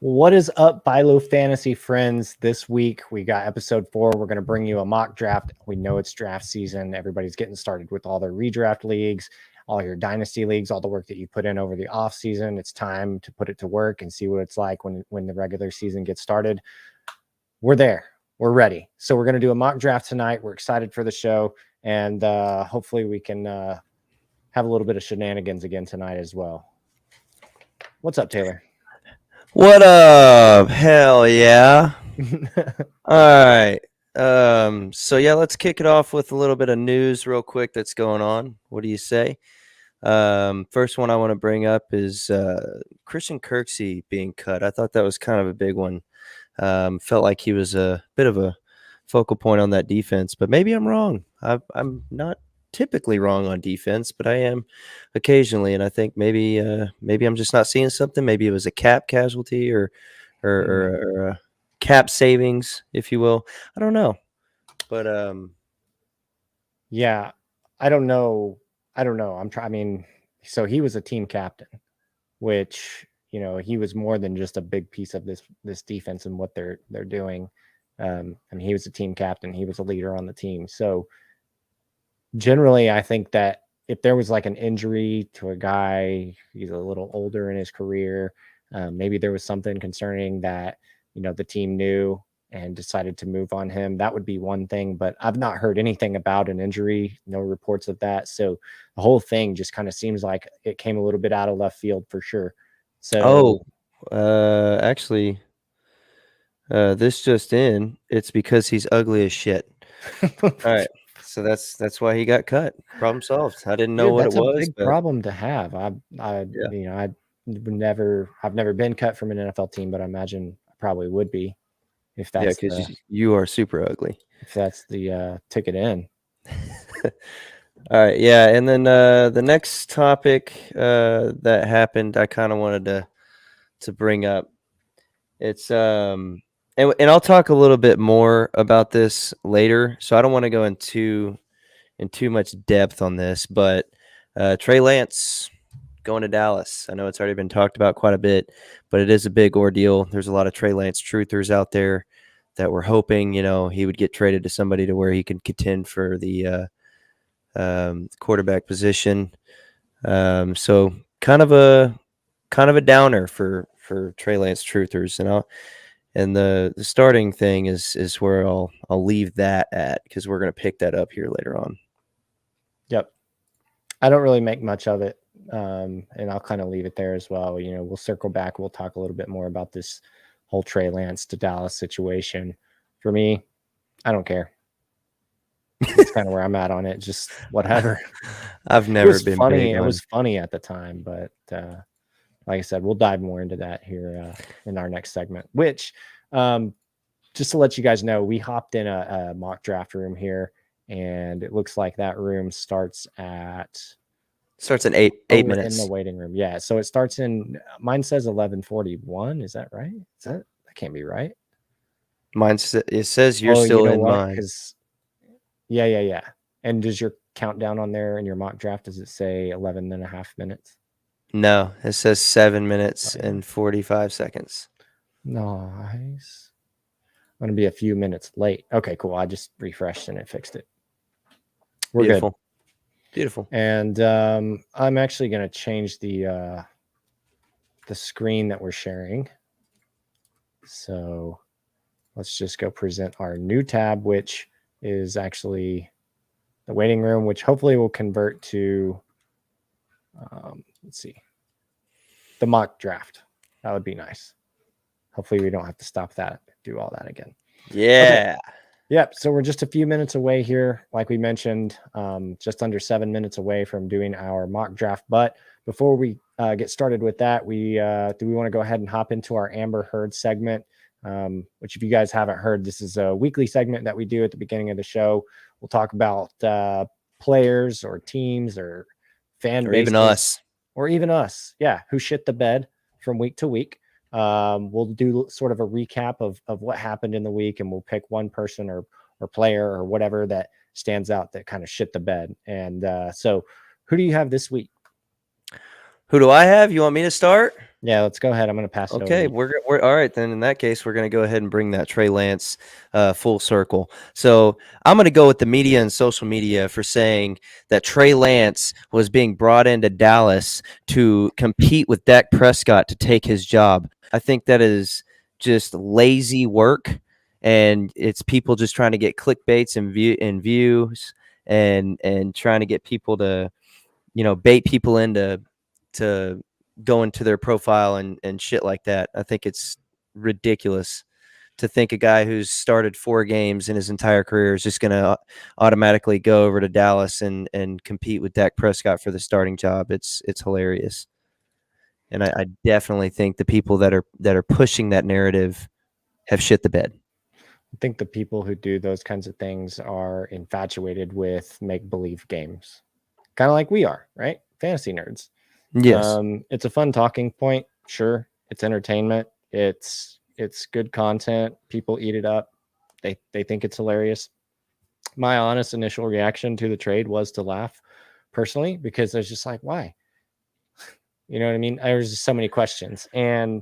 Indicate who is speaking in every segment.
Speaker 1: What is up, Philo Fantasy friends? This week we got episode 4. We're going to bring you a mock draft. We know it's draft season. Everybody's getting started with all their redraft leagues, all your dynasty leagues, all the work that you put in over the off season. It's time to put it to work and see what it's like when the regular season gets started. We're there. We're ready. So we're going to do a mock draft tonight. We're excited for the show, and hopefully we can have a little bit of shenanigans again tonight as well. What's up, Taylor?
Speaker 2: What up? Hell yeah. All right. So yeah, let's kick it off with a little bit of news real quick that's going on. What do you say? First one I want to bring up is Christian Kirksey being cut. I thought that was kind of a big one. Felt like he was a bit of a focal point on that defense, but maybe I'm wrong. I'm not typically wrong on defense, but I am occasionally, and I think maybe I'm just not seeing something. Maybe it was a cap casualty or a cap savings, if you will. I don't know, but
Speaker 1: yeah, I don't know. I mean, so he was a team captain, which he was more than just a big piece of this defense and what they're doing. And he was a team captain. He was a leader on the team. So generally, I think that if there was like an injury to a guy, he's a little older in his career, maybe there was something concerning that, the team knew and decided to move on him, that would be one thing. But I've not heard anything about an injury, no reports of that. So the whole thing just kind of seems like it came a little bit out of left field for sure. So,
Speaker 2: actually, this just in, it's because he's ugly as shit. All right. So that's why he got cut. Problem solved. I didn't know what it was.
Speaker 1: That's a big problem to have. I've never been cut from an NFL team, but I imagine I probably would be if that's
Speaker 2: because you are super ugly.
Speaker 1: If that's the ticket in.
Speaker 2: All right, yeah, and then the next topic that happened, I kind of wanted to bring up. It's and I'll talk a little bit more about this later, so I don't want to go in too much depth on this, but Trey Lance going to Dallas. I know it's already been talked about quite a bit, but it is a big ordeal. There's a lot of Trey Lance truthers out there that were hoping, he would get traded to somebody to where he could contend for the quarterback position. So kind of a downer for Trey Lance truthers, and the starting thing is where I'll leave that at, because we're going to pick that up here later on.
Speaker 1: Yep. I don't really make much of it. And I'll kind of leave it there as well. We'll circle back. We'll talk a little bit more about this whole Trey Lance to Dallas situation. For me, I don't care. That's kind of where I'm at on it. Just whatever.
Speaker 2: I've never been
Speaker 1: funny. It was funny at the time, but like I said, we'll dive more into that here in our next segment, which just to let you guys know, we hopped in a mock draft room here, and it looks like that room starts in 8 minutes in the waiting room. Yeah. So it starts mine says 11:41. Is that right? That can't be right.
Speaker 2: It says you're still in mine.
Speaker 1: Yeah. And does your countdown on there in your mock draft, does it say 11 and a half minutes?
Speaker 2: No, it says 7 minutes and 45 seconds.
Speaker 1: Nice. I'm going to be a few minutes late. Okay, cool. I just refreshed and it fixed it. We're
Speaker 2: Beautiful.
Speaker 1: Good.
Speaker 2: Beautiful.
Speaker 1: And I'm actually going to change the screen that we're sharing. So let's just go present our new tab, which is actually the waiting room, which hopefully will convert to, let's see, the mock draft. That would be nice. Hopefully we don't have to stop that, do all that again.
Speaker 2: Yeah.
Speaker 1: Okay. Yep. So we're just a few minutes away here. Like we mentioned, just under 7 minutes away from doing our mock draft. But before we get started with that, do we want to go ahead and hop into our Amber Heard segment, which if you guys haven't heard, this is a weekly segment that we do at the beginning of the show. We'll talk about players or teams or fan bases. Or even us. Yeah. Who shit the bed from week to week. We'll do sort of a recap of what happened in the week, and we'll pick one person or player or whatever that stands out that kind of shit the bed. And so who do you have this week?
Speaker 2: Who do I have? You want me to start?
Speaker 1: Yeah, let's go ahead. I'm going to pass it over to
Speaker 2: Okay,
Speaker 1: you.
Speaker 2: we're all right then. In that case, we're going to go ahead and bring that Trey Lance full circle. So I'm going to go with the media and social media for saying that Trey Lance was being brought into Dallas to compete with Dak Prescott to take his job. I think that is just lazy work, and it's people just trying to get clickbaits and views and trying to get people to bait people into to go into their profile and shit like that. I think it's ridiculous to think a guy who's started 4 games in his entire career is just going to automatically go over to Dallas and compete with Dak Prescott for the starting job. It's hilarious. And I definitely think the people that are pushing that narrative have shit the bed.
Speaker 1: I think the people who do those kinds of things are infatuated with make believe games, kind of like we are, right? Fantasy nerds.
Speaker 2: Yes.
Speaker 1: It's a fun talking point. Sure, it's entertainment. It's good content. People eat it up. They think it's hilarious. My honest initial reaction to the trade was to laugh, personally, because I was just like, why? You know what I mean? There was just so many questions, and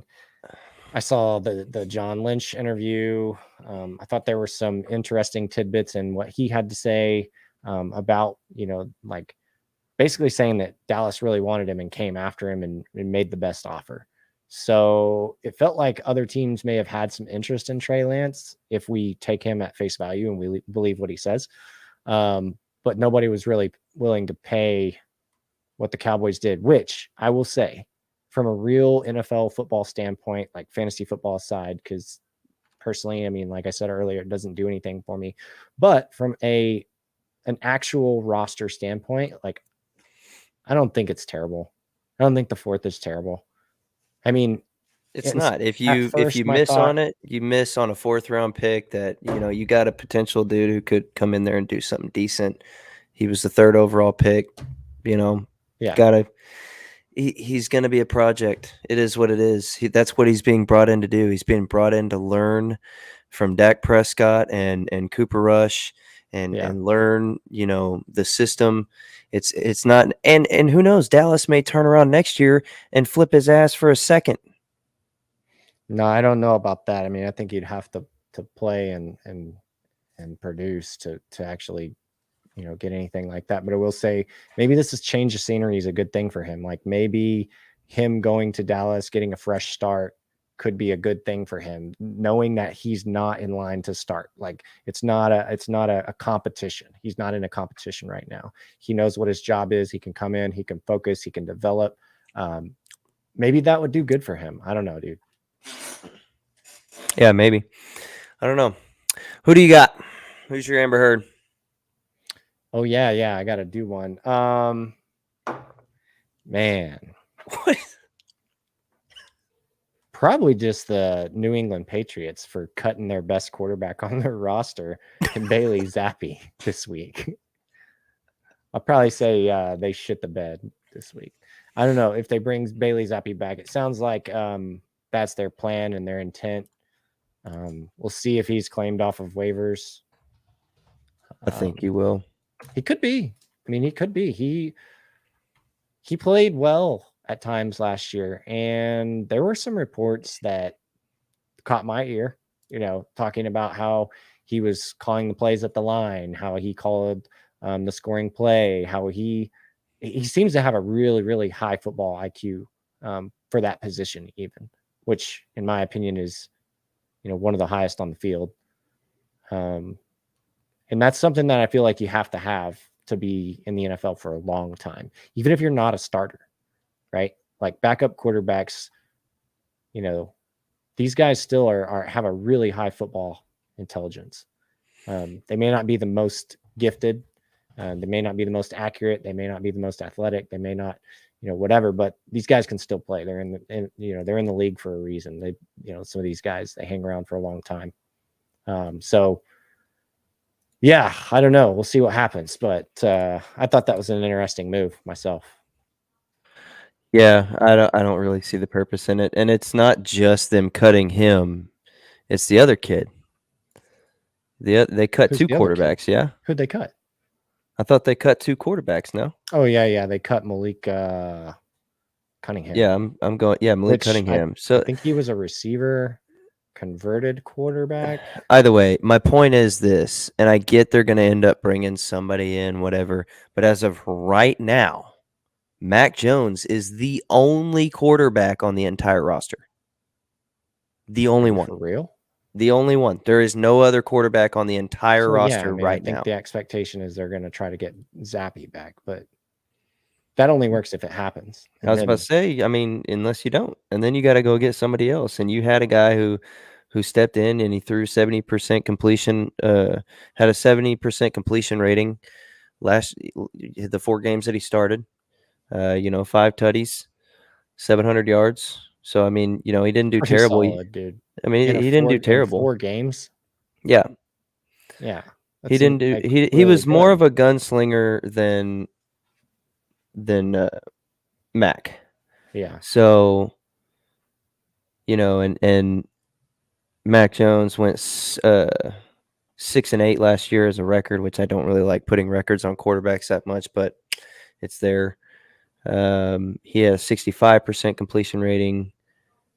Speaker 1: I saw the John Lynch interview. I thought there were some interesting tidbits in what he had to say about, like basically saying that Dallas really wanted him and came after him and made the best offer. So it felt like other teams may have had some interest in Trey Lance if we take him at face value and we believe what he says. But nobody was really willing to pay what the Cowboys did, which I will say, from a real NFL football standpoint, like fantasy football side, because personally, I mean, like I said earlier, it doesn't do anything for me. But from an actual roster standpoint, like I don't think it's terrible. I don't think the 4th is terrible. I mean,
Speaker 2: It's not. If
Speaker 1: at
Speaker 2: you
Speaker 1: first my
Speaker 2: miss
Speaker 1: thought,
Speaker 2: on it, you miss on a 4th round pick that, you got a potential dude who could come in there and do something decent. He was the 3rd overall pick,
Speaker 1: yeah,
Speaker 2: gotta he's gonna be a project. It is what it is. That's what he's being brought in to do. He's being brought in to learn from Dak Prescott and Cooper Rush
Speaker 1: yeah.
Speaker 2: and learn, the system. It's not and who knows, Dallas may turn around next year and flip his ass for a second.
Speaker 1: No, I don't know about that. I mean, I think you'd have to play and produce to actually, get anything like that. But I will say maybe this is change of scenery is a good thing for him. Like maybe him going to Dallas, getting a fresh start could be a good thing for him, knowing that he's not in line to start. Like it's not a competition. He's not in a competition right now. He knows what his job is. He can come in, he can focus, he can develop. Maybe that would do good for him. I don't know, dude.
Speaker 2: Yeah, maybe. I don't know. Who do you got? Who's your Amber Heard?
Speaker 1: Oh yeah, I got to do one. Man,
Speaker 2: What?
Speaker 1: probably just the New England Patriots for cutting their best quarterback on their roster and Bailey Zappi this week. I'll probably say they shit the bed this week. I don't know if they bring Bailey Zappi back. It sounds like that's their plan and their intent. We'll see if he's claimed off of waivers.
Speaker 2: I think he will.
Speaker 1: He could be. I mean, he could be. He played well at times last year, and there were some reports that caught my ear, talking about how he was calling the plays at the line, how he called the scoring play, how he seems to have a really, really high football IQ for that position, even, which in my opinion is, one of the highest on the field. And that's something that I feel like you have to be in the NFL for a long time, even if you're not a starter, right? Like backup quarterbacks, these guys still have a really high football intelligence. They may not be the most gifted, they may not be the most accurate, they may not be the most athletic, they may not, whatever, but these guys can still play. They're they're in the league for a reason. They, some of these guys, they hang around for a long time. So yeah, I don't know. We'll see what happens, but I thought that was an interesting move myself.
Speaker 2: Yeah, I don't really see the purpose in it, and it's not just them cutting him; it's the other kid. They cut
Speaker 1: Who's
Speaker 2: 2
Speaker 1: the other kid?
Speaker 2: quarterbacks. Yeah,
Speaker 1: Who'd they cut?
Speaker 2: I thought they cut 2 quarterbacks. No,
Speaker 1: Oh yeah, they cut Malik. Cunningham.
Speaker 2: Yeah, I'm going. Yeah, Malik
Speaker 1: Which
Speaker 2: Cunningham.
Speaker 1: I
Speaker 2: So
Speaker 1: think he was a receiver, converted quarterback.
Speaker 2: either way, my point is this, and I get they're going to end up bringing somebody in, whatever. But as of right now, Mac Jones is the only quarterback on the entire roster. The only one.
Speaker 1: For real?
Speaker 2: The only one. There is no other quarterback on the entire
Speaker 1: So,
Speaker 2: roster
Speaker 1: I
Speaker 2: right
Speaker 1: think
Speaker 2: now.
Speaker 1: the expectation is they're going to try to get Zappy back, but that only works if it happens.
Speaker 2: I was about to say, I mean, unless you don't, and then you got to go get somebody else. And you had a guy who stepped in and he threw 70% completion, had a 70% completion rating the 4 games that he started. 5 tutties, 700 yards. So I mean, he didn't do
Speaker 1: pretty
Speaker 2: terrible.
Speaker 1: solid, dude.
Speaker 2: I mean, he didn't do terrible.
Speaker 1: 4 games.
Speaker 2: Yeah,
Speaker 1: Yeah,
Speaker 2: he didn't do.
Speaker 1: like,
Speaker 2: He
Speaker 1: really
Speaker 2: was more
Speaker 1: good.
Speaker 2: of a gunslinger than Mac.
Speaker 1: Yeah.
Speaker 2: So, and Mac Jones went 6-8 last year as a record, which I don't really like putting records on quarterbacks that much, but it's there. He had a 65% completion rating.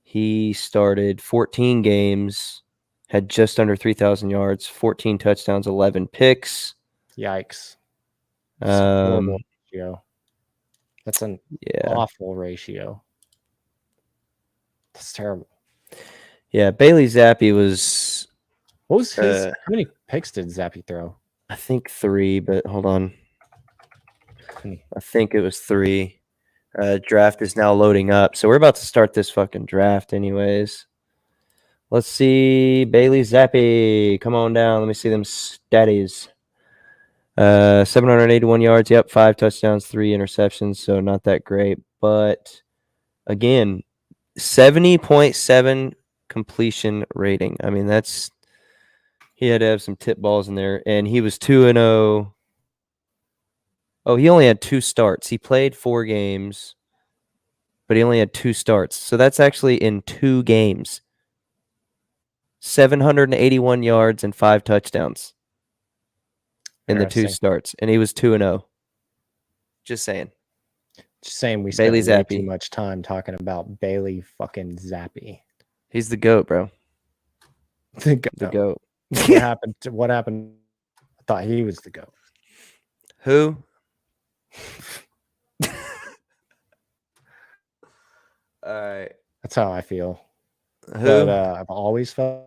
Speaker 2: He started 14 games, had just under 3,000 yards, 14 touchdowns, 11 picks.
Speaker 1: Yikes. That's a horrible ratio. That's an awful ratio. That's terrible.
Speaker 2: Yeah, Bailey Zappi was.
Speaker 1: What was his? How many picks did Zappy throw?
Speaker 2: I think 3, but hold on. I think it was 3. Draft is now loading up, so we're about to start this fucking draft, anyways. Let's see, Bailey Zappi, come on down. Let me see them statties. 781 yards. Yep, 5 touchdowns, 3 interceptions. So not that great, but again, 70.7 completion rating. I mean, he had to have some tip balls in there, and he was 2-0. Oh, he only had 2 starts. He played 4 games, but he only had 2 starts. So that's actually in 2 games. 781 yards and 5 touchdowns in the 2 starts, and he was 2-0. Just saying.
Speaker 1: We spent way too much time talking about Bailey fucking Zappi.
Speaker 2: He's the GOAT, bro.
Speaker 1: The GOAT. What happened? I thought he was the GOAT.
Speaker 2: Who? All right.
Speaker 1: That's how I feel.
Speaker 2: Who?
Speaker 1: But I've always felt.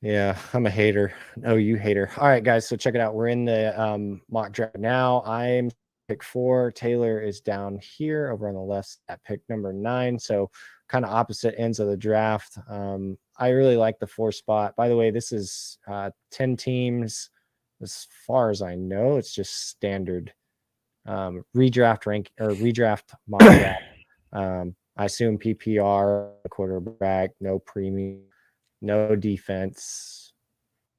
Speaker 1: Yeah, I'm a hater. Oh, you hater. All right, guys. So check it out. We're in the mock draft now. I'm pick 4. Taylor is down here over on the left at pick number 9. So kind of opposite ends of the draft. I really like the 4 spot. By the way, this is 10 teams. As far as I know, it's just standard redraft rank or redraft mock draft. I assume PPR, quarterback, no premium, no defense,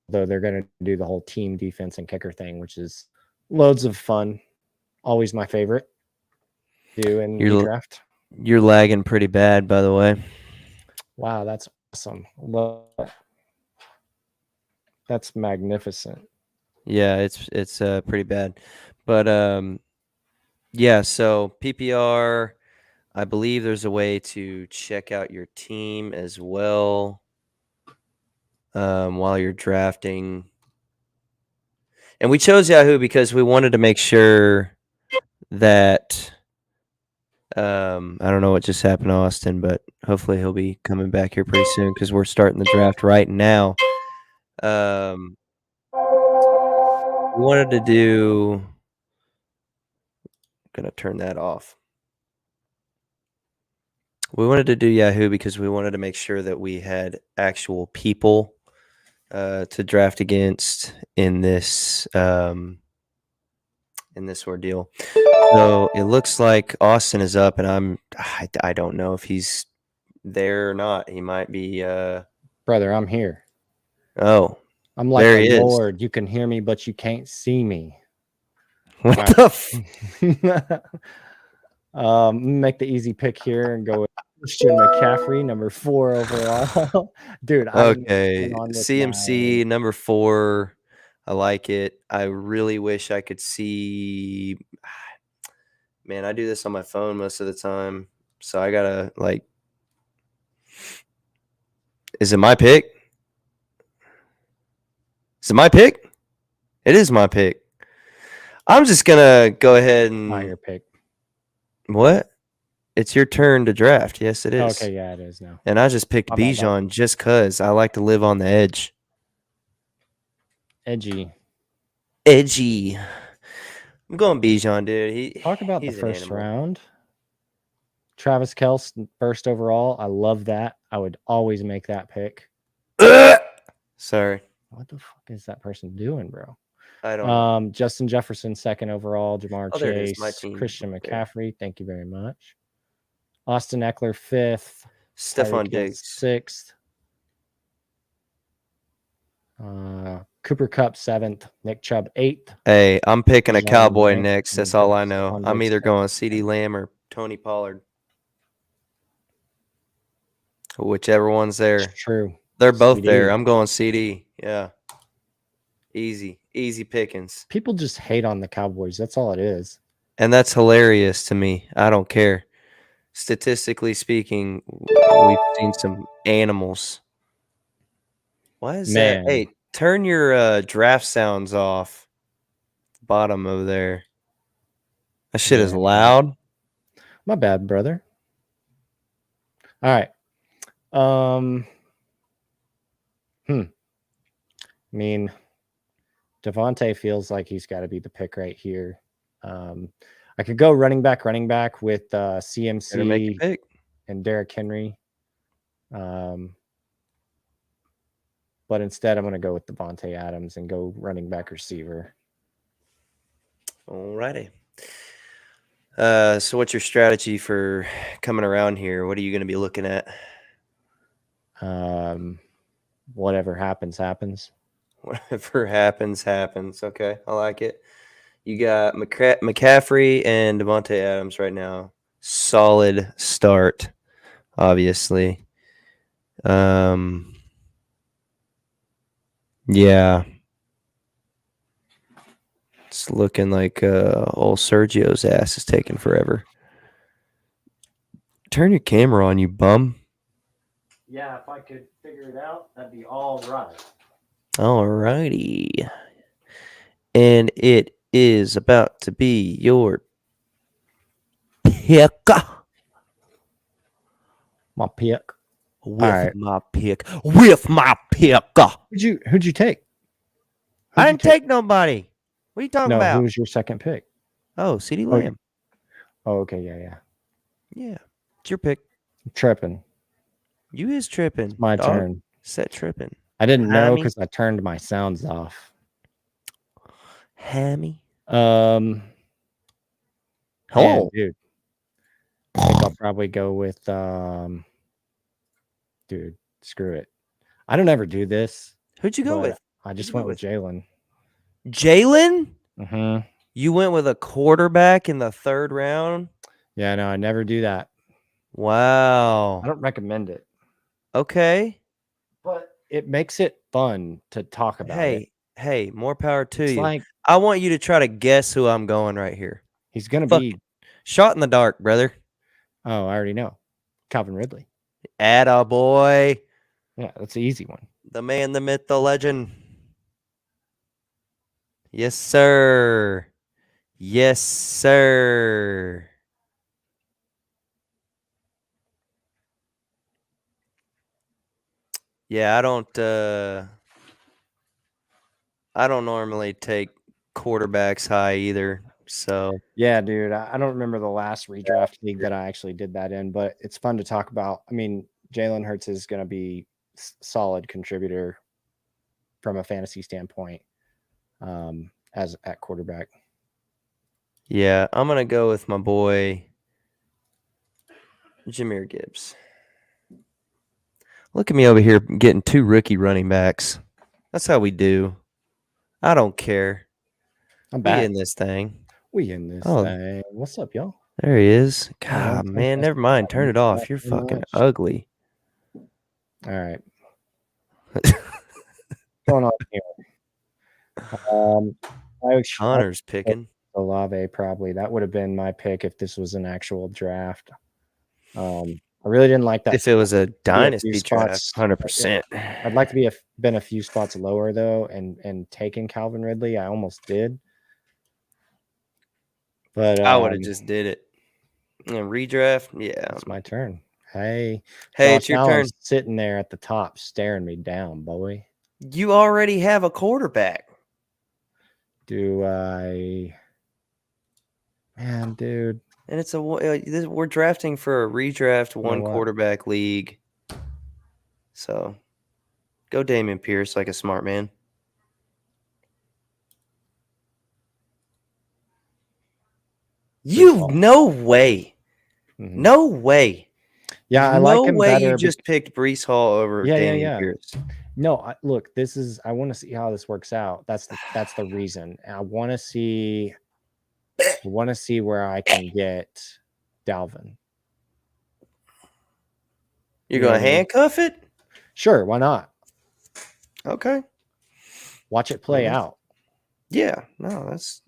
Speaker 1: though they're going to do the whole team defense and kicker thing, which is loads of fun. Always my favorite. Do in redraft.
Speaker 2: You're lagging pretty bad, by the way.
Speaker 1: Wow, that's awesome. That's magnificent.
Speaker 2: Yeah, it's pretty bad. But yeah, so PPR, I believe there's a way to check out your team as well while you're drafting. And we chose Yahoo because we wanted to make sure that I don't know what just happened to Austin, but hopefully he'll be coming back here pretty soon because we're starting the draft right now. We wanted to do. I'm gonna turn that off. We wanted to do Yahoo because we wanted to make sure that we had actual people to draft against in this ordeal. So it looks like Austin is up, and I don't know if he's there or not. He might be.
Speaker 1: Brother, I'm here.
Speaker 2: Oh,
Speaker 1: I'm like the Lord. You can hear me, but you can't see me.
Speaker 2: What the?
Speaker 1: Make the easy pick here and go with Christian McCaffrey, number 4 overall. Dude,
Speaker 2: okay. CMC number 4. I like it. I really wish I could see. Man, I do this on my phone most of the time, so I gotta like. Is it my pick? Is it my pick? It is my pick. I'm just gonna go ahead
Speaker 1: Not
Speaker 2: and
Speaker 1: your pick.
Speaker 2: what? It's your turn to draft. Yes, it is.
Speaker 1: Okay, yeah, it is now.
Speaker 2: And I just picked
Speaker 1: My bad,
Speaker 2: Bijan just cause I like to live on the edge.
Speaker 1: Edgy.
Speaker 2: Edgy. I'm going Bijan, dude.
Speaker 1: Talk about the
Speaker 2: He's an
Speaker 1: first
Speaker 2: animal.
Speaker 1: round. Travis Kelce, first overall. I love that. I would always make that pick.
Speaker 2: Sorry,
Speaker 1: What the fuck is that person doing, bro?
Speaker 2: I don't know.
Speaker 1: Justin Jefferson, second overall. Jamar
Speaker 2: Oh, there it is. My
Speaker 1: Chase,
Speaker 2: team.
Speaker 1: Christian
Speaker 2: Right there.
Speaker 1: McCaffrey. Thank you very much. Austin Eckler, fifth.
Speaker 2: Stephon
Speaker 1: Tyreek Hill,
Speaker 2: Diggs.
Speaker 1: sixth. Cooper Cup, seventh. Nick Chubb, eighth.
Speaker 2: Hey, I'm picking a
Speaker 1: Bijan
Speaker 2: Cowboy
Speaker 1: ninth,
Speaker 2: next.
Speaker 1: and
Speaker 2: That's all I
Speaker 1: Stephon
Speaker 2: know.
Speaker 1: Diggs
Speaker 2: I'm either
Speaker 1: 10th.
Speaker 2: going CeeDee Lamb or Tony Pollard. Whichever one's there.
Speaker 1: It's true.
Speaker 2: They're both
Speaker 1: CD.
Speaker 2: there. I'm going CD. Yeah. Easy pickings.
Speaker 1: People just hate on the Cowboys. That's all it is.
Speaker 2: And that's hilarious to me. I don't care. Statistically speaking, we've seen some animals. Why is
Speaker 1: Man.
Speaker 2: that? Hey, turn your draft sounds off. Bottom over there. That shit is
Speaker 1: Yeah.
Speaker 2: loud.
Speaker 1: My bad, brother. All right. I mean, Devontae feels like he's got to be the pick right here. I could go running back with
Speaker 2: Better make a
Speaker 1: CMC
Speaker 2: pick.
Speaker 1: and Derrick Henry. But instead, I'm going to go with Devontae Adams and go running back receiver.
Speaker 2: Alrighty. So what's your strategy for coming around here? What are you going to be looking at?
Speaker 1: Whatever happens, happens.
Speaker 2: Whatever happens, happens. Okay, I like it. You got McCaffrey and Devontae Adams right now. Solid start, obviously. Yeah. It's looking like old Sergio's ass is taking forever. Turn your camera on, you bum.
Speaker 1: Yeah, if I could figure it out, that'd be all right.
Speaker 2: Alrighty. And it is about to be your pick.
Speaker 1: My pick.
Speaker 2: With my pick. With my pick.
Speaker 1: Who'd you take?
Speaker 2: I didn't take nobody. What are you talking about?
Speaker 1: Who was your second pick?
Speaker 2: Oh, CeeDee Lamb.
Speaker 1: Oh, okay, yeah.
Speaker 2: Yeah. It's your pick.
Speaker 1: I'm tripping.
Speaker 2: You is tripping.
Speaker 1: It's my turn.
Speaker 2: Set tripping.
Speaker 1: I didn't know
Speaker 2: Hammy.
Speaker 1: because I turned my sounds off.
Speaker 2: Hammy.
Speaker 1: Hello,
Speaker 2: Hello.
Speaker 1: dude. I think I'll probably go with dude, screw it. I don't ever do this.
Speaker 2: Who'd you go
Speaker 1: but
Speaker 2: with?
Speaker 1: I just went with Jalen.
Speaker 2: Jalen?
Speaker 1: Mm-hmm.
Speaker 2: You went with a quarterback in the third round?
Speaker 1: Yeah, no, I never do that.
Speaker 2: Wow.
Speaker 1: I don't recommend it.
Speaker 2: Okay.
Speaker 1: But it makes it fun to talk about it.
Speaker 2: Hey, more power to
Speaker 1: It's
Speaker 2: you.
Speaker 1: like
Speaker 2: I want you to try to guess who I'm going right here.
Speaker 1: he's gonna be
Speaker 2: shot in the dark, brother.
Speaker 1: Oh, I already know. Calvin Ridley.
Speaker 2: Atta boy.
Speaker 1: Yeah, that's an easy one.
Speaker 2: The man, the myth, the legend. Yes, sir. Yes, sir. Yeah, I don't normally take quarterbacks high either. So
Speaker 1: yeah, dude, I don't remember the last redraft league that I actually did that in, but it's fun to talk about. I mean, Jalen Hurts is going to be solid contributor from a fantasy standpoint as at quarterback.
Speaker 2: Yeah, I'm gonna go with my boy Jahmyr Gibbs. Look at me over here getting 2 rookie running backs. That's how we do. I don't care.
Speaker 1: I'm back.
Speaker 2: We in this thing.
Speaker 1: Thing. What's up, y'all?
Speaker 2: There he is. God, man, never mind. Turn it off. You're fucking ugly.
Speaker 1: All right. What's going on here?
Speaker 2: Connor's picking.
Speaker 1: Olave, probably. That would have been my pick if this was an actual draft. I really didn't like that.
Speaker 2: If it was a
Speaker 1: Be a few
Speaker 2: dynasty draft,
Speaker 1: spots.
Speaker 2: 100%.
Speaker 1: I'd like to been a few spots lower though, and taken Calvin Ridley. I almost did, but
Speaker 2: I would have just did it. And redraft, yeah.
Speaker 1: it's my turn. Hey,
Speaker 2: Hey,
Speaker 1: Josh
Speaker 2: it's your
Speaker 1: Allen's
Speaker 2: turn.
Speaker 1: sitting there at the top, staring me down, boy.
Speaker 2: You already have a quarterback.
Speaker 1: Do I? Man, dude.
Speaker 2: And it's we're drafting for a redraft one
Speaker 1: what?
Speaker 2: quarterback league. So go Damian Pierce like a smart man. No way.
Speaker 1: Mhm.
Speaker 2: No way.
Speaker 1: Yeah, I like him
Speaker 2: No way
Speaker 1: better.
Speaker 2: you just picked Breece Hall over
Speaker 1: Yeah,
Speaker 2: Damian Pierce.
Speaker 1: No, look, I want to see how this works out. That's the reason. I want to see where I can get Dalvin.
Speaker 2: You're going to handcuff it?
Speaker 1: Sure, why not?
Speaker 2: Okay.
Speaker 1: Watch it play out.
Speaker 2: Yeah, no, that's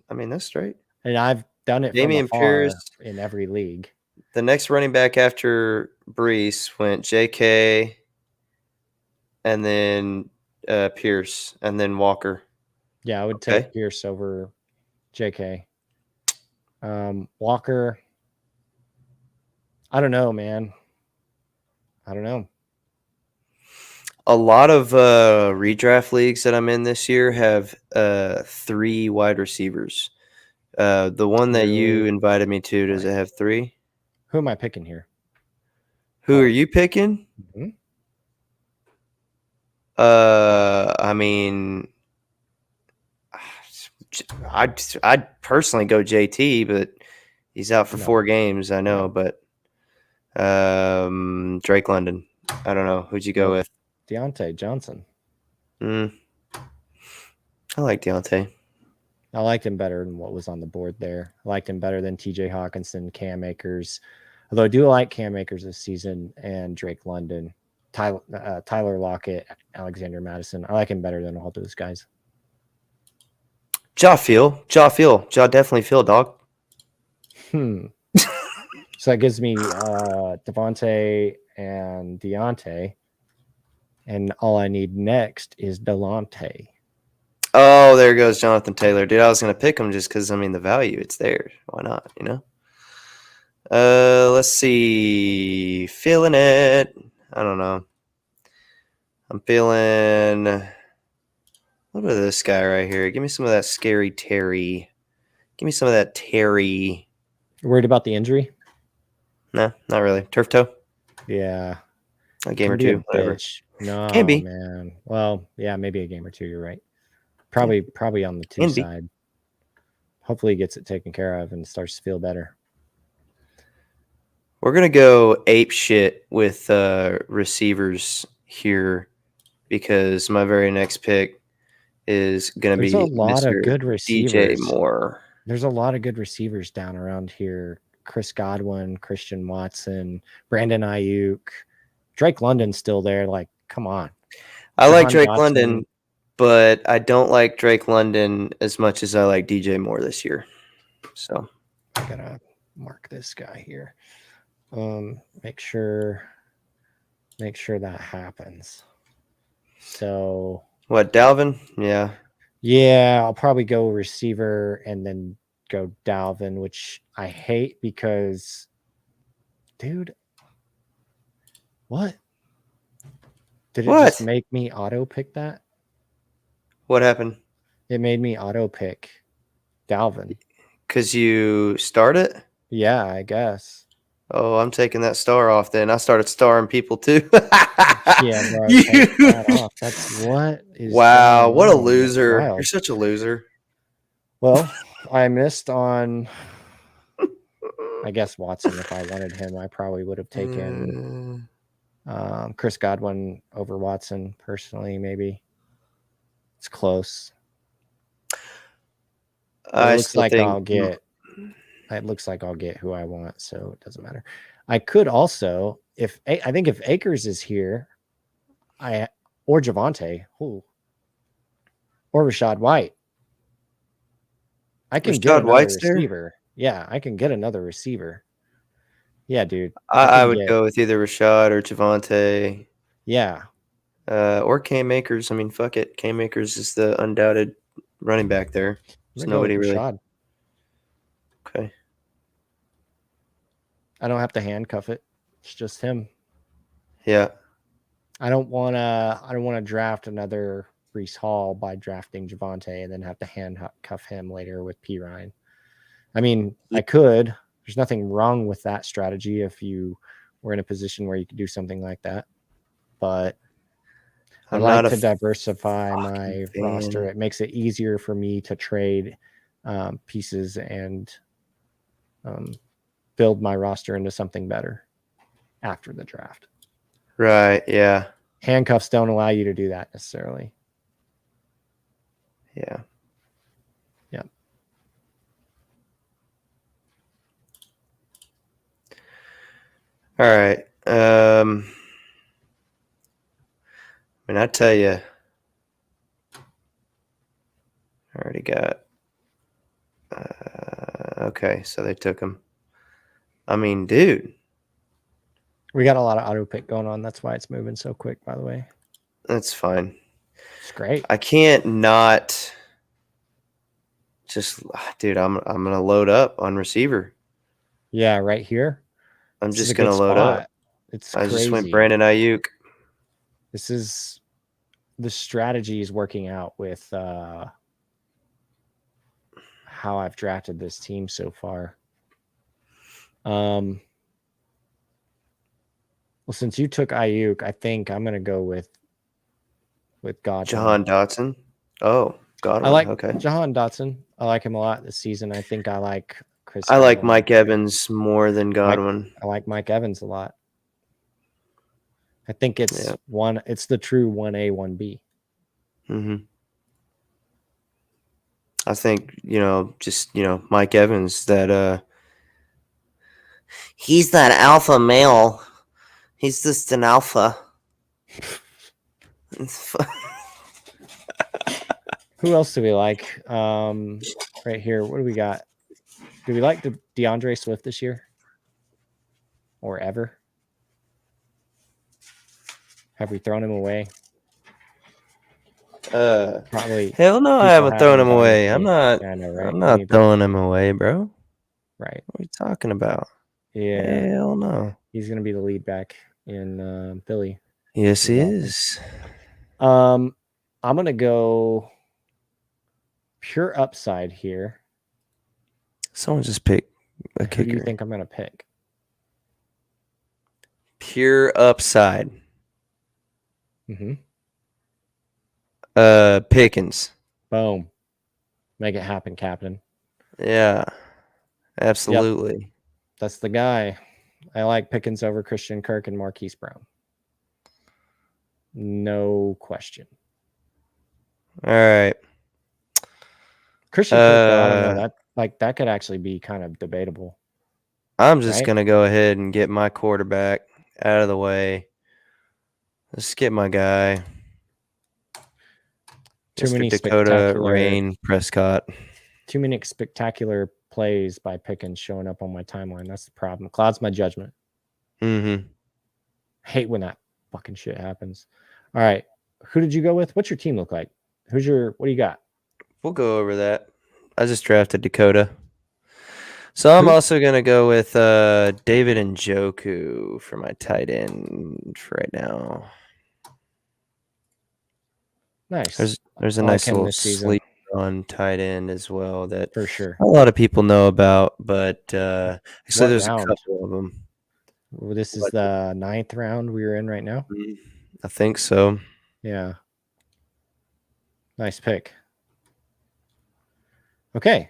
Speaker 2: straight.
Speaker 1: And I've done it
Speaker 2: Damian
Speaker 1: from afar
Speaker 2: Pierce
Speaker 1: in every league.
Speaker 2: The next running back after Breece went J.K. and then Pierce and then Walker.
Speaker 1: Yeah, I would take Pierce over J.K. Walker, I don't know, man. I don't know.
Speaker 2: A lot of redraft leagues that I'm in this year have 3 wide receivers. The one that you invited me to, does it have 3?
Speaker 1: Who am I picking here?
Speaker 2: Who are you picking?
Speaker 1: Mm-hmm.
Speaker 2: I mean, I'd personally go JT, but he's out for 4 games. I know, but Drake London. I don't know. Who'd you go with?
Speaker 1: Deontay Johnson.
Speaker 2: I like Deontay.
Speaker 1: I liked him better than what was on the board there. I liked him better than TJ Hawkinson, Cam Akers. Although I do like Cam Akers this season and Drake London, Tyler Lockett, Alexander Madison. I like him better than all those guys.
Speaker 2: Jaw definitely feel, dog.
Speaker 1: So that gives me Devontae and Deontay. And all I need next is Delonte.
Speaker 2: Oh, there goes Jonathan Taylor. Dude, I was going to pick him just because, the value, it's there. Why not, Let's see. Feeling it. I don't know. I'm feeling... What about this guy right here? Give me some of that scary Terry. Give me some of that Terry.
Speaker 1: Worried about the injury?
Speaker 2: No, not really. Turf toe?
Speaker 1: Yeah.
Speaker 2: A game or two, whatever.
Speaker 1: No,
Speaker 2: can be.
Speaker 1: Man. Well, yeah, maybe a game or two. You're right. Probably on the 2 side. Hopefully he gets it taken care of and starts to feel better.
Speaker 2: We're going to go ape shit with receivers here because my very next pick is going to be
Speaker 1: a lot
Speaker 2: Mr.
Speaker 1: of good receivers.
Speaker 2: DJ Moore.
Speaker 1: There's a lot of good receivers down around here. Chris Godwin, Christian Watson, Brandon Ayuk, Drake London's still there. Like, come on.
Speaker 2: I like Drake London, but I don't like Drake London as much as I like DJ Moore this year. So
Speaker 1: I gotta mark this guy here. Make sure that happens. So
Speaker 2: what, Dalvin?
Speaker 1: Yeah, I'll probably go receiver and then go Dalvin, which I hate because, dude, what? Did it just make me auto pick that?
Speaker 2: What happened?
Speaker 1: It made me auto pick Dalvin.
Speaker 2: Because you start it?
Speaker 1: Yeah, I guess.
Speaker 2: Oh, I'm taking that star off then. I started starring people too.
Speaker 1: Yeah, bro. Take that off. That's what is.
Speaker 2: Wow, what a loser. You're such a loser.
Speaker 1: Well, I missed on, I guess, Watson. If I wanted him, I probably would have taken Chris Godwin over Watson personally, maybe. It's close. It looks like I'll get who I want, so it doesn't matter. I could also, I think if Akers is here, or Javonte, or Rachaad White, I can get
Speaker 2: Rashad
Speaker 1: another
Speaker 2: White's there?
Speaker 1: receiver. Yeah, I can get another receiver. Yeah, dude.
Speaker 2: I
Speaker 1: can
Speaker 2: would
Speaker 1: get
Speaker 2: go with either Rashad or Javante,
Speaker 1: yeah.
Speaker 2: or Cam Akers. I mean, fuck it. Cam Akers is the undoubted running back there.
Speaker 1: I'm
Speaker 2: There's
Speaker 1: gonna go with
Speaker 2: nobody really.
Speaker 1: Rashad.
Speaker 2: Okay.
Speaker 1: I don't have to handcuff it. It's just him.
Speaker 2: Yeah.
Speaker 1: I don't wanna draft another Brees Hall by drafting Javante and then have to handcuff him later with P Ryan. I mean, I could. There's nothing wrong with that strategy if you were in a position where you could do something like that. But I
Speaker 2: I'm
Speaker 1: like
Speaker 2: not
Speaker 1: to
Speaker 2: a
Speaker 1: diversify my
Speaker 2: fucking
Speaker 1: roster.
Speaker 2: fan.
Speaker 1: It makes it easier for me to trade pieces and build my roster into something better after the draft.
Speaker 2: Right. Yeah.
Speaker 1: Handcuffs don't allow you to do that necessarily.
Speaker 2: Yeah.
Speaker 1: Yeah.
Speaker 2: All right. I mean, I tell you, I already got. Okay, so they took him. I mean, dude,
Speaker 1: We got a lot of auto pick going on. That's why it's moving so quick, by the way.
Speaker 2: that's fine.
Speaker 1: It's great.
Speaker 2: I can't not just, dude. I'm gonna load up on receiver.
Speaker 1: Yeah, right here.
Speaker 2: I'm
Speaker 1: This is
Speaker 2: just
Speaker 1: a good
Speaker 2: gonna load up.
Speaker 1: spot. It's
Speaker 2: I just went
Speaker 1: crazy.
Speaker 2: Brandon Ayuk.
Speaker 1: This is the strategy is working out with how I've drafted this team so far. Well, since you took Ayuk, I think I'm gonna go with Godwin.
Speaker 2: Jahan Dotson. Oh, Godwin.
Speaker 1: I like
Speaker 2: Okay.
Speaker 1: Jahan Dotson. I like him a lot this season. I think I like Chris.
Speaker 2: I like
Speaker 1: Godwin.
Speaker 2: Mike Evans more than Godwin.
Speaker 1: I like Mike Evans a lot. I think it's
Speaker 2: Yeah.
Speaker 1: it's the true 1A, 1B.
Speaker 2: Mm-hmm. I think, just, Mike Evans, that he's that alpha male. He's just an alpha.
Speaker 1: Who else do we like? Right here, what do we got? Do we like the DeAndre Swift this year? Or ever? Have we thrown him away? Probably.
Speaker 2: Hell no, I haven't thrown him away. I'm not.
Speaker 1: I know, right?
Speaker 2: I'm not throwing him away, bro.
Speaker 1: Right.
Speaker 2: What are you talking about?
Speaker 1: Yeah.
Speaker 2: Hell no.
Speaker 1: He's gonna be the lead back in Philly.
Speaker 2: Yes, he is.
Speaker 1: I'm gonna go pure upside here.
Speaker 2: Someone just pick a kicker.
Speaker 1: Who do you think I'm gonna pick?
Speaker 2: Pure upside.
Speaker 1: Mm-hmm.
Speaker 2: Pickens.
Speaker 1: Boom. Make it happen, Captain.
Speaker 2: Yeah, absolutely.
Speaker 1: Yep. That's the guy. I like Pickens over Christian Kirk and Marquise Brown. No question.
Speaker 2: All right.
Speaker 1: Christian Kirk, though, I don't know. That could actually be kind of debatable.
Speaker 2: I'm just gonna go ahead and get my quarterback out of the way. Let's get my guy.
Speaker 1: Too
Speaker 2: Mr.
Speaker 1: many
Speaker 2: Dakota Rain Prescott.
Speaker 1: Too many spectacular plays by Pickens showing up on my timeline. That's the problem. Clouds my judgment.
Speaker 2: Mm-hmm.
Speaker 1: Hate when that fucking shit happens. All right. Who did you go with? What's your team look like? What do you got?
Speaker 2: We'll go over that. I just drafted Dakota. So I'm also going to go with David Njoku for my tight end for right now.
Speaker 1: Nice.
Speaker 2: There's a nice little sleep on tight end as well that
Speaker 1: for sure
Speaker 2: a lot of people know about, but so there's a couple of them.
Speaker 1: Well, this is the 9th round we're in right now.
Speaker 2: I think so.
Speaker 1: Yeah. Nice pick. Okay.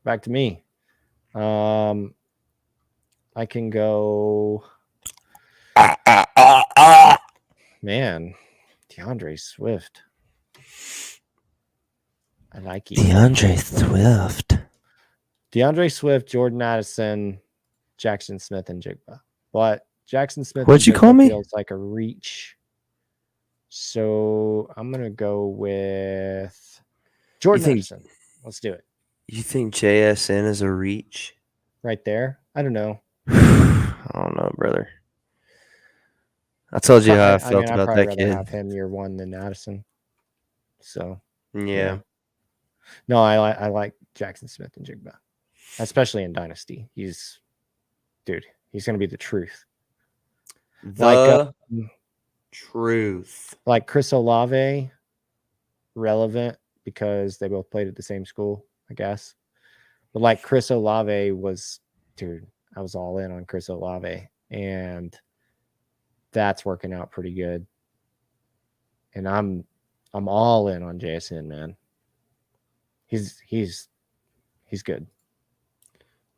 Speaker 1: Back to me. I can go. Man, DeAndre Swift. I like you.
Speaker 2: DeAndre
Speaker 1: Swift, Jordan Addison, Jackson Smith, and Jigba. But Jackson Smith.
Speaker 2: What'd you call me?
Speaker 1: Feels like a reach. So I'm gonna go with Jordan Addison. Let's do it.
Speaker 2: You think JSN is a reach?
Speaker 1: right there. I don't know.
Speaker 2: I don't know, brother. I told you how I
Speaker 1: I mean,
Speaker 2: felt
Speaker 1: I'd
Speaker 2: about
Speaker 1: probably
Speaker 2: that
Speaker 1: rather
Speaker 2: kid.
Speaker 1: have him year one than Addison. So
Speaker 2: Yeah.
Speaker 1: no, I like Jackson Smith and Jigba, especially in Dynasty. He's going to be the truth.
Speaker 2: The truth.
Speaker 1: Like Chris Olave, relevant because they both played at the same school, I guess. But like Chris Olave was, dude, I was all in on Chris Olave, and that's working out pretty good. And I'm all in on JSN, man. He's good.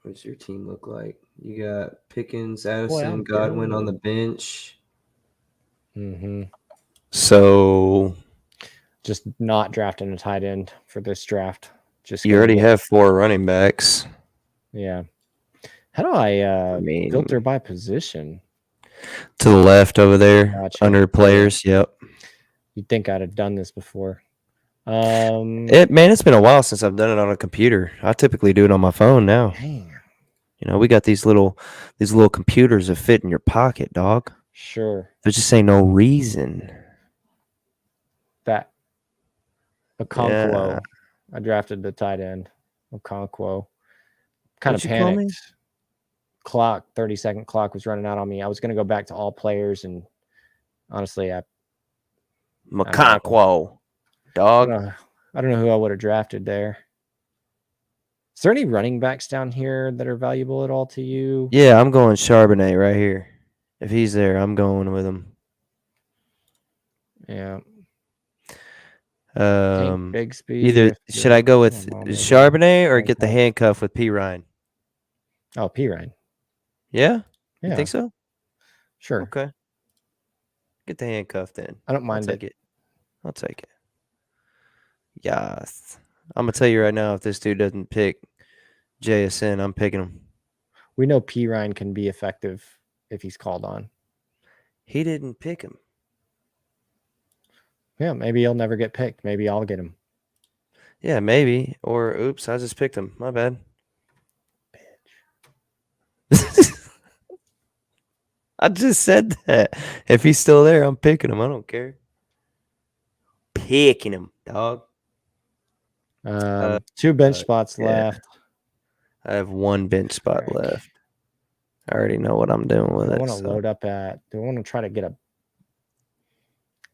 Speaker 2: What's your team look like? You got Pickens, Addison,
Speaker 1: I'm
Speaker 2: Godwin on the
Speaker 1: good.
Speaker 2: bench.
Speaker 1: Mm-hmm.
Speaker 2: So
Speaker 1: Just not drafting a tight end for this draft. Just
Speaker 2: you already have 4 running backs.
Speaker 1: Yeah. How do I
Speaker 2: mean,
Speaker 1: filter by position?
Speaker 2: to the left over there,
Speaker 1: Gotcha.
Speaker 2: under players. Yep.
Speaker 1: You'd think I'd have done this before.
Speaker 2: It's been a while since I've done it on a computer. I typically do it on my phone now.
Speaker 1: Dang.
Speaker 2: You know, we got these little computers that fit in your pocket, dog.
Speaker 1: Sure.
Speaker 2: There just ain't no reason.
Speaker 1: That Okonkwo. I drafted the tight end. Okonkwo. Kind of panicked. Clock, 30-second clock was running out on me. I was going to go back to all players, and honestly,
Speaker 2: Okonkwo, dog.
Speaker 1: I don't know who I would have drafted there. Is there any running backs down here that are valuable at all to you?
Speaker 2: Yeah, I'm going Charbonnet right here. If he's there, I'm going with him.
Speaker 1: Yeah.
Speaker 2: Big speed. Either should I go with Charbonnet or get the handcuff with P. Ryan?
Speaker 1: Oh, P. Ryan.
Speaker 2: Yeah? You think so?
Speaker 1: Sure.
Speaker 2: Okay. Get the handcuff then.
Speaker 1: I don't mind it.
Speaker 2: I'll take it. Yes. I'm going to tell you right now, if this dude doesn't pick JSN, I'm picking him.
Speaker 1: We know P. Ryan can be effective if he's called on.
Speaker 2: He didn't pick him.
Speaker 1: Yeah, maybe he'll never get picked. Maybe I'll get him.
Speaker 2: Yeah, maybe. Or, oops, I just picked him. My bad. Bitch. I just said that. If he's still there, I'm picking him. I don't care. Picking him, dog.
Speaker 1: 2 bench spots left.
Speaker 2: I have 1 bench spot left. I already know what I'm doing with it.
Speaker 1: I want to load up at. Do I want to try to get a?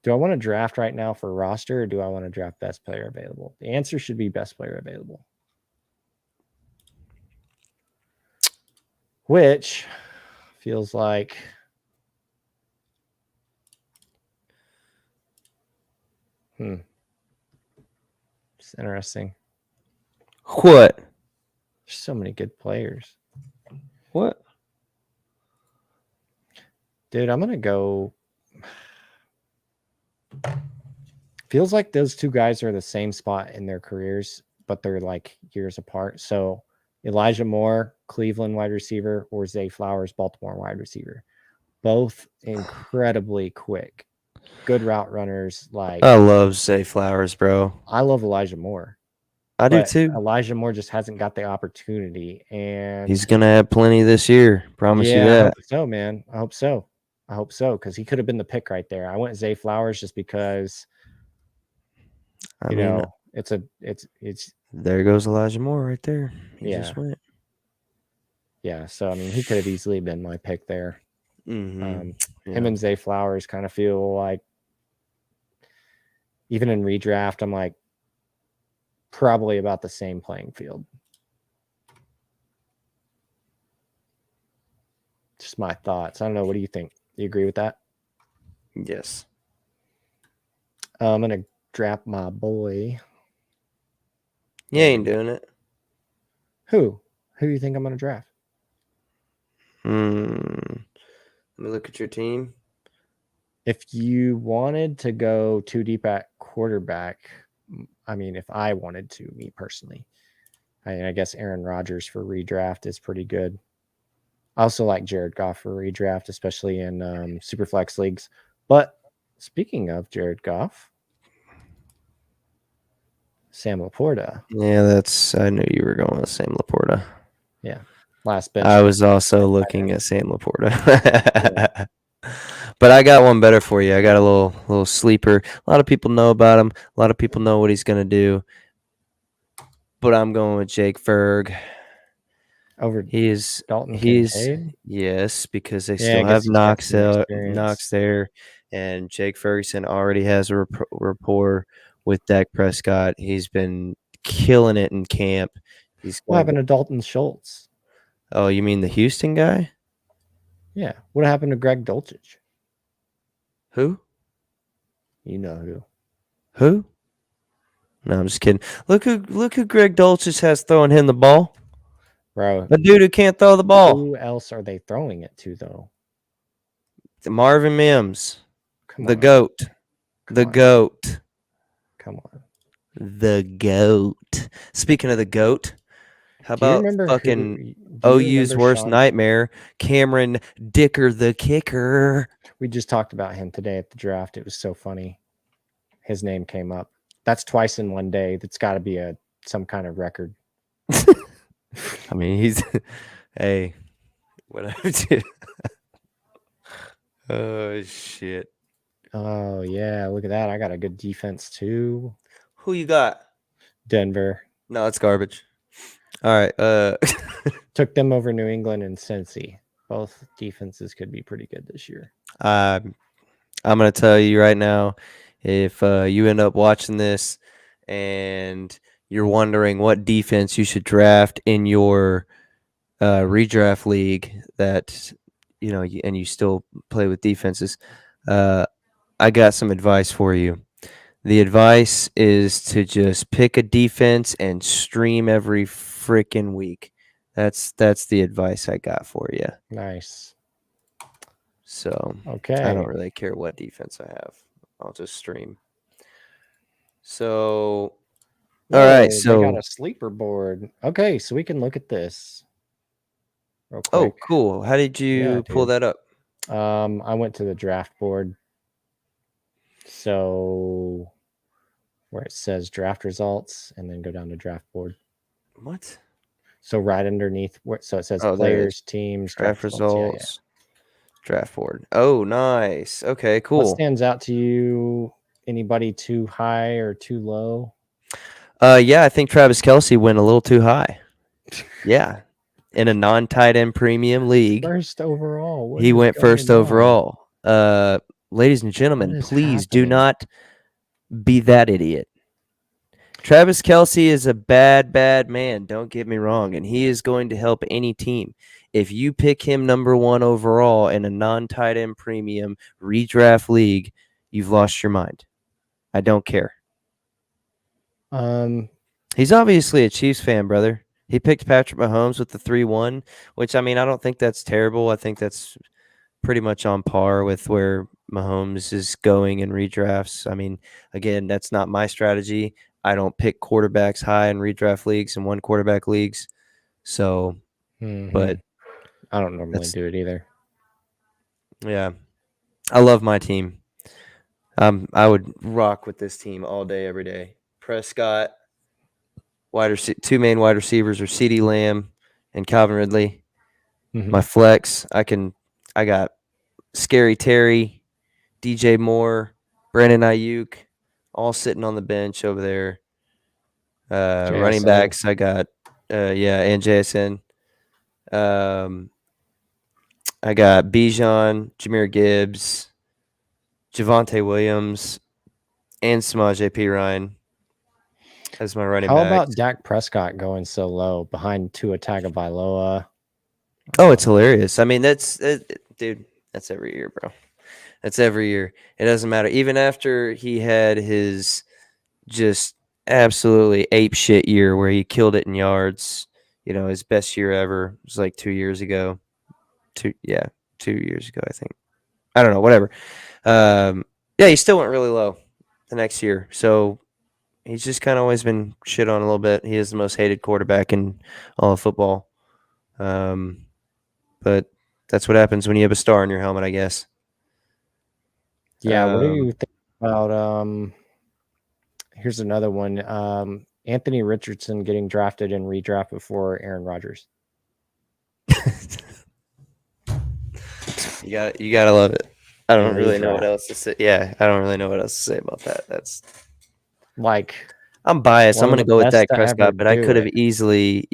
Speaker 1: Do I want to draft right now for roster, or do I want to draft best player available? The answer should be best player available. Which feels like it's interesting.
Speaker 2: What?
Speaker 1: There's so many good players.
Speaker 2: What?
Speaker 1: Dude, I'm going to go. Feels like those 2 guys are the same spot in their careers, but they're like years apart. So Elijah Moore, Cleveland wide receiver, or Zay Flowers, Baltimore wide receiver. Both incredibly quick. Good route runners. Like,
Speaker 2: I love Zay Flowers, bro.
Speaker 1: I love Elijah Moore.
Speaker 2: I do too.
Speaker 1: Elijah Moore just hasn't got the opportunity, and
Speaker 2: he's gonna have plenty this year. Promise you that.
Speaker 1: I hope so, man. I hope so. Because he could have been the pick right there. I went Zay Flowers just because it's
Speaker 2: there goes Elijah Moore right there. He just went.
Speaker 1: Yeah, so I mean, he could have easily been my pick there.
Speaker 2: Mm-hmm.
Speaker 1: Him and Zay Flowers kind of feel like, even in redraft, I'm like probably about the same playing field. Just my thoughts. I don't know. What do you think? Do you agree with that?
Speaker 2: Yes.
Speaker 1: I'm gonna draft my boy.
Speaker 2: You ain't doing it.
Speaker 1: Who? Who do you think I'm gonna draft?
Speaker 2: Let me look at your team.
Speaker 1: If you wanted to go too deep at quarterback, I mean, if I wanted to, me personally, I guess Aaron Rodgers for redraft is pretty good. I also like Jared Goff for redraft, especially in Superflex leagues. But speaking of Jared Goff, Sam Laporta.
Speaker 2: Yeah, I knew you were going with Sam Laporta.
Speaker 1: Yeah. Last bench.
Speaker 2: I was also looking at Sam Laporta. But I got one better for you. I got a little sleeper. A lot of people know about him. A lot of people know what he's going to do. But I'm going with Jake Ferg.
Speaker 1: Over
Speaker 2: He's
Speaker 1: Dalton Kincaid?
Speaker 2: yes, because they
Speaker 1: Yeah,
Speaker 2: still
Speaker 1: I
Speaker 2: have
Speaker 1: guess he's got some
Speaker 2: Knox
Speaker 1: experience.
Speaker 2: there, and Jake Ferguson already has a rapport with Dak Prescott. He's been killing it in camp. He's
Speaker 1: What
Speaker 2: going
Speaker 1: happened to Dalton Schultz?
Speaker 2: Oh, you mean the Houston guy?
Speaker 1: Yeah. What happened to Greg Dulcich?
Speaker 2: Who?
Speaker 1: You know who.
Speaker 2: Who? No, I'm just kidding. Look who Greg Dulcich has throwing him the ball.
Speaker 1: Bro.
Speaker 2: A dude who can't throw the ball.
Speaker 1: Who else are they throwing it to, though?
Speaker 2: Marvin Mims.
Speaker 1: Come
Speaker 2: The
Speaker 1: on.
Speaker 2: GOAT.
Speaker 1: Come
Speaker 2: The
Speaker 1: on.
Speaker 2: GOAT.
Speaker 1: Come on.
Speaker 2: The GOAT. Speaking of the GOAT, how
Speaker 1: Do you
Speaker 2: about
Speaker 1: remember
Speaker 2: fucking
Speaker 1: do you
Speaker 2: OU's
Speaker 1: remember
Speaker 2: worst
Speaker 1: Sean?
Speaker 2: nightmare, Cameron Dicker the kicker?
Speaker 1: We just talked about him today at the draft. It was so funny. His name came up. That's twice in one day. That's got to be some kind of record.
Speaker 2: I mean, he's hey, whatever. Dude. Oh shit.
Speaker 1: Oh yeah, look at that. I got a good defense too.
Speaker 2: Who you got?
Speaker 1: Denver.
Speaker 2: No, it's garbage. All right.
Speaker 1: Took them over New England and Cincy. Both defenses could be pretty good this year.
Speaker 2: I'm gonna tell you right now, if you end up watching this and you're wondering what defense you should draft in your redraft league, that and you still play with defenses, I got some advice for you. The advice is to just pick a defense and stream every freaking week. That's the advice I got for you.
Speaker 1: Nice.
Speaker 2: So
Speaker 1: Okay.
Speaker 2: I don't really care what defense I have. I'll just stream. So all right, so
Speaker 1: they got a sleeper board. Okay, so we can look at this real quick.
Speaker 2: Oh, cool. How did you pull that up?
Speaker 1: I went to the draft board. So where it says draft results and then go down to draft board.
Speaker 2: What?
Speaker 1: So right underneath so it says
Speaker 2: Oh,
Speaker 1: players, teams,
Speaker 2: draft results. Draft board. Oh, nice. Okay, cool.
Speaker 1: What stands out to you? Anybody too high or too low?
Speaker 2: Yeah, I think Travis Kelce went a little too high. Yeah. In a non-tight end premium league.
Speaker 1: First overall.
Speaker 2: He went first overall. Ladies and gentlemen, please do not be that idiot. Travis Kelce is a bad man. Don't get me wrong. And he is going to help any team. If you pick him number 1 overall in a non-tight end premium redraft league, you've lost your mind. I don't care. He's obviously a Chiefs fan, brother. He picked Patrick Mahomes with the 3-1, which, I mean, I don't think that's terrible. I think that's pretty much on par with where Mahomes is going in redrafts. I mean, again, that's not my strategy. I don't pick quarterbacks high in redraft leagues and 1 quarterback leagues. So, but
Speaker 1: I don't normally do it either.
Speaker 2: Yeah. I love my team. I would rock with this team all day, every day. Prescott, 2 main wide receivers are CeeDee Lamb and Calvin Ridley. My flex, I got Scary Terry, DJ Moore, Brandon Ayuk, all sitting on the bench over there. Running backs, I got and JSN. I got Bijan, Jahmyr Gibbs, Javonte Williams, and Samaje Perine as my running backs.
Speaker 1: How about Dak Prescott going so low behind Tua Tagovailoa?
Speaker 2: Oh, it's hilarious. I mean, dude, that's every year, bro. That's every year. It doesn't matter. Even after he had his just absolutely ape shit year where he killed it in yards, his best year ever was like 2 years ago. 2 years ago, I think. I don't know, whatever. He still went really low the next year. So he's just kind of always been shit on a little bit. He is the most hated quarterback in all of football. But that's what happens when you have a star in your helmet, I guess.
Speaker 1: Yeah, what do you think about here's another one. Anthony Richardson getting drafted in redraft before Aaron Rodgers.
Speaker 2: You gotta love it. I don't
Speaker 1: In
Speaker 2: really know what
Speaker 1: redraft.
Speaker 2: else to say. Yeah, I don't really know what else to say about that. That's
Speaker 1: Like
Speaker 2: I'm biased. I'm
Speaker 1: one of
Speaker 2: gonna
Speaker 1: the
Speaker 2: go with
Speaker 1: best
Speaker 2: Dak
Speaker 1: to ever
Speaker 2: Prescott, but I
Speaker 1: do
Speaker 2: could have
Speaker 1: it.
Speaker 2: easily,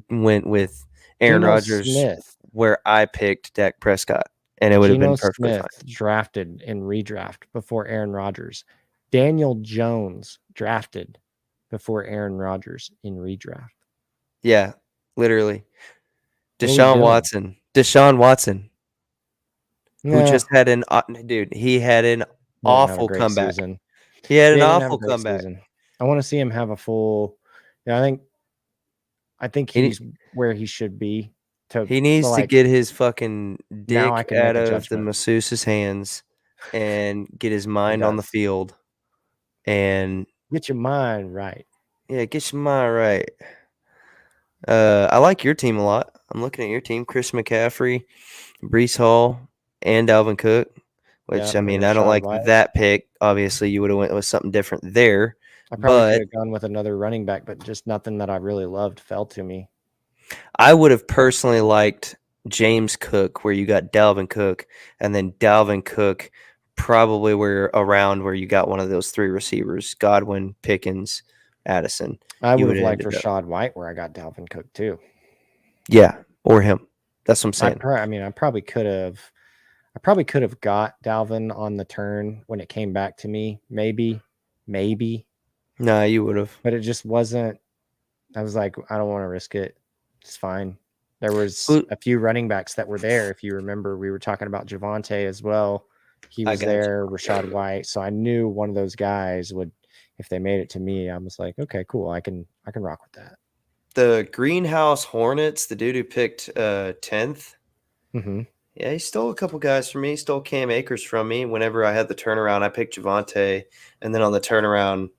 Speaker 2: went with Aaron
Speaker 1: Geno
Speaker 2: Rodgers
Speaker 1: Smith.
Speaker 2: where I picked Dak Prescott, and it would have
Speaker 1: Geno
Speaker 2: been perfectly
Speaker 1: Smith
Speaker 2: fine.
Speaker 1: drafted in redraft before Aaron Rodgers. Daniel Jones drafted before Aaron Rodgers in redraft.
Speaker 2: Yeah, literally.
Speaker 1: What are we doing?
Speaker 2: Deshaun Watson, who
Speaker 1: Nah,
Speaker 2: just had he had an
Speaker 1: he didn't have a
Speaker 2: awful
Speaker 1: great
Speaker 2: comeback.
Speaker 1: season.
Speaker 2: He had
Speaker 1: Yeah,
Speaker 2: an
Speaker 1: he didn't have a
Speaker 2: awful
Speaker 1: great
Speaker 2: comeback.
Speaker 1: season. I want to see him have a full. Yeah, I think
Speaker 2: He,
Speaker 1: he's where he should be.
Speaker 2: he needs to
Speaker 1: Like
Speaker 2: get his fucking
Speaker 1: now, I
Speaker 2: dick
Speaker 1: can
Speaker 2: out
Speaker 1: make a
Speaker 2: of the
Speaker 1: judgment.
Speaker 2: masseuse's hands and get his mind on the
Speaker 1: does.
Speaker 2: field. And
Speaker 1: Get your mind right.
Speaker 2: yeah, get your mind right. I like your team a lot. I'm looking at your team: Chris McCaffrey, Brees Hall, and Dalvin Cook. Which
Speaker 1: Yeah,
Speaker 2: I
Speaker 1: and
Speaker 2: mean, I don't
Speaker 1: Rashad
Speaker 2: like
Speaker 1: White.
Speaker 2: that pick. Obviously, you would have went with something different there.
Speaker 1: I probably could
Speaker 2: But
Speaker 1: have gone with another running back, but just nothing that I really loved fell to me.
Speaker 2: I would have personally liked James Cook, where you got Dalvin Cook, and then Dalvin Cook probably where around where you got one of those three receivers: Godwin, Pickens, Addison.
Speaker 1: I
Speaker 2: You
Speaker 1: would
Speaker 2: would
Speaker 1: have
Speaker 2: have
Speaker 1: liked
Speaker 2: ended up,
Speaker 1: Rashad White where I got Dalvin Cook too.
Speaker 2: yeah, or him. That's what I'm saying.
Speaker 1: I probably could have. I probably could have got Dalvin on the turn when it came back to me. Maybe,
Speaker 2: Nah, you would have.
Speaker 1: but it just wasn't. I was like, I don't want to risk it. It's fine. There was
Speaker 2: Who-
Speaker 1: a few running backs that were there. If you remember, we were talking about Javante as well. He
Speaker 2: I
Speaker 1: was
Speaker 2: got you.
Speaker 1: there, Rashad White. So I knew one of those guys would, if they made it to me, I was like, okay, cool. I can rock with that.
Speaker 2: The Greenhouse Hornets, the dude who picked 10th.
Speaker 1: Mm-hmm.
Speaker 2: Yeah, he stole a couple guys from me. He stole Cam Akers from me. Whenever I had the turnaround, I picked Javante. And then on the turnaround,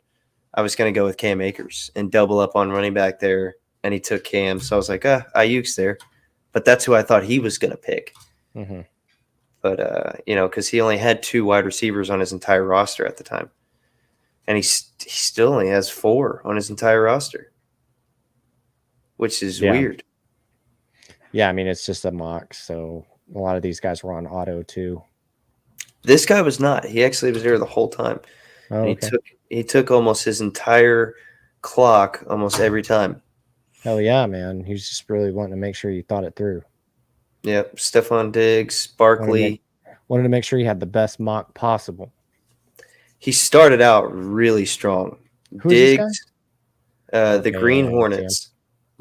Speaker 2: I was going to go with Cam Akers and double up on running back there. And he took Cam. So I was like, Ayuk's there. But that's who I thought he was going to pick.
Speaker 1: Mm-hmm.
Speaker 2: But, because he only had 2 wide receivers on his entire roster at the time. And he still only has 4 on his entire roster, which is weird.
Speaker 1: Yeah, I mean, it's just a mock. So a lot of these guys were on auto too.
Speaker 2: This guy was not. He actually was there the whole time.
Speaker 1: Oh,
Speaker 2: And
Speaker 1: okay.
Speaker 2: he took almost his entire clock almost every time.
Speaker 1: Hell yeah, man. He's just really wanting to make sure you thought it through.
Speaker 2: Yep. Stephon Diggs, Barkley.
Speaker 1: Wanted to make sure he had the best mock possible.
Speaker 2: He started out really strong.
Speaker 1: Who is this guy?
Speaker 2: Diggs, the Green
Speaker 1: yeah,
Speaker 2: Hornets.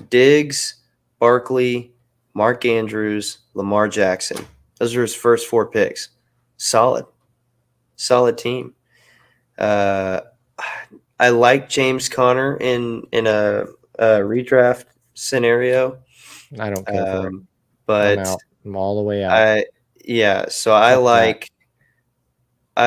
Speaker 2: Diggs, Barkley, Mark Andrews, Lamar Jackson. Those are his first 4 picks. Solid team. I like James Conner in a redraft scenario.
Speaker 1: I don't care for him.
Speaker 2: But
Speaker 1: I'm out. I'm all the way out.
Speaker 2: So I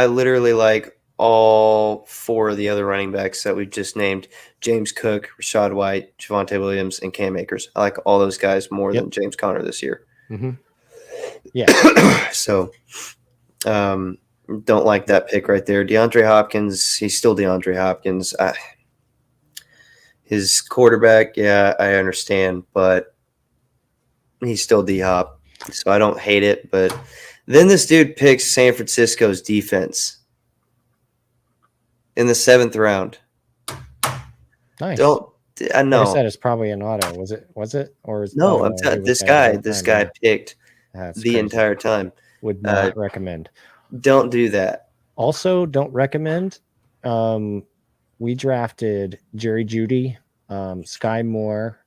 Speaker 2: literally like all 4 of the other running backs that we just named: James Cook, Rashad White, Javante Williams, and Cam Akers. I like all those guys more than James Conner this year.
Speaker 1: Mm-hmm. Yeah.
Speaker 2: So, don't like that pick right there. DeAndre Hopkins, he's still DeAndre Hopkins. His quarterback, yeah, I understand, but he's still D-Hop, so I don't hate it. But then this dude picks San Francisco's defense in the 7th round.
Speaker 1: Nice.
Speaker 2: I know.
Speaker 1: Like I said, it's probably an auto. Was it? Or is
Speaker 2: no? I'm telling this guy picked the entire time.
Speaker 1: Would not recommend.
Speaker 2: Don't do that.
Speaker 1: Also, don't recommend. We drafted Jerry Jeudy, Sky Moore.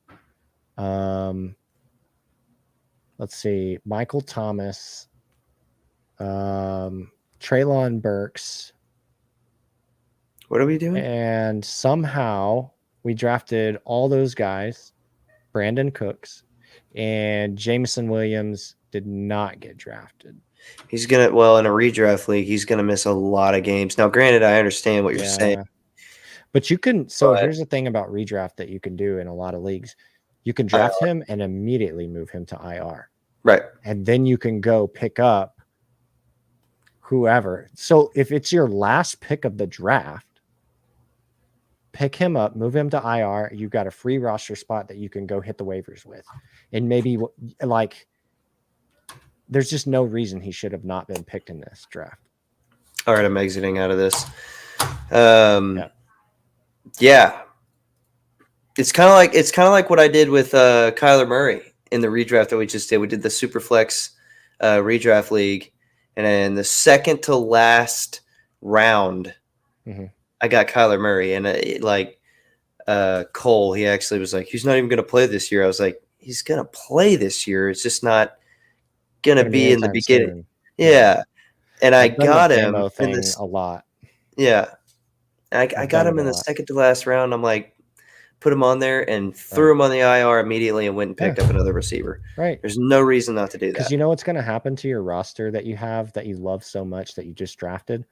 Speaker 1: Let's see, Michael Thomas, Treylon Burks.
Speaker 2: What are we doing?
Speaker 1: And somehow we drafted all those guys, Brandon Cooks, and Jameson Williams did not get drafted.
Speaker 2: He's in a redraft league, he's gonna miss a lot of games. Now, granted, I understand what you're saying.
Speaker 1: But you can, here's the thing about redraft that you can do in a lot of leagues. You can draft him and immediately move him to IR.
Speaker 2: Right.
Speaker 1: And then you can go pick up whoever. So if it's your last pick of the draft, pick him up, move him to IR. You've got a free roster spot that you can go hit the waivers with. And maybe like there's just no reason he should have not been picked in this draft.
Speaker 2: All right, I'm exiting out of this. Yeah. It's kind of like what I did with Kyler Murray in the redraft that we just did. We did the Superflex redraft league, and in the second to last round, I got Kyler Murray, and Cole, he actually was like, he's not even going to play this year. I was like, he's going to play this year. It's just not going to be in the beginning. Soon. Yeah. And I got him in this
Speaker 1: a lot.
Speaker 2: Yeah. I got him in the second to last round. I'm like, put him on there and threw him on the IR immediately and went and picked up another receiver.
Speaker 1: Right.
Speaker 2: There's no reason not to do that.
Speaker 1: Because you know what's going to happen to your roster that you have that you love so much that you just drafted?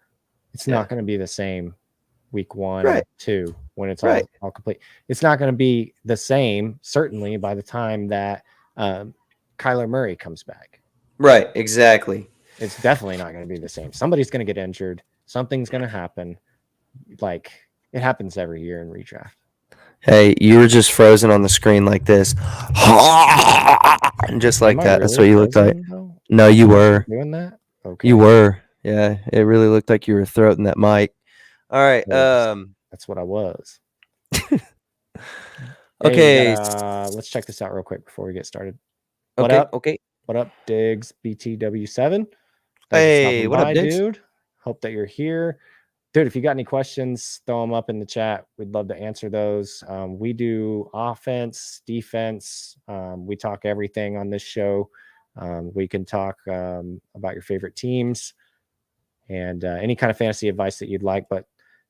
Speaker 1: It's not going to be the same week 1 or 2 when it's all complete. It's not going to be the same, certainly, by the time that Kyler Murray comes back.
Speaker 2: Right, exactly.
Speaker 1: It's definitely not going to be the same. Somebody's going to get injured. Something's going to happen. Like, it happens every year in redraft.
Speaker 2: Hey, you were just frozen on the screen like this. And just like that. Really That's what you looked like. Though? No, you were.
Speaker 1: Doing that? Okay.
Speaker 2: You were. Yeah, it really looked like you were throating that mic. All right.
Speaker 1: That's what I was.
Speaker 2: Okay.
Speaker 1: Let's check this out real quick before we get started.
Speaker 2: What up? Okay.
Speaker 1: What up, Diggs BTW7?
Speaker 2: Hey, what up, Diggs?
Speaker 1: Dude? Hope that you're here. Dude, if you got any questions, throw them up in the chat. We'd love to answer those. We do offense, defense. We talk everything on this show. We can talk about your favorite teams and any kind of fantasy advice that you'd like. But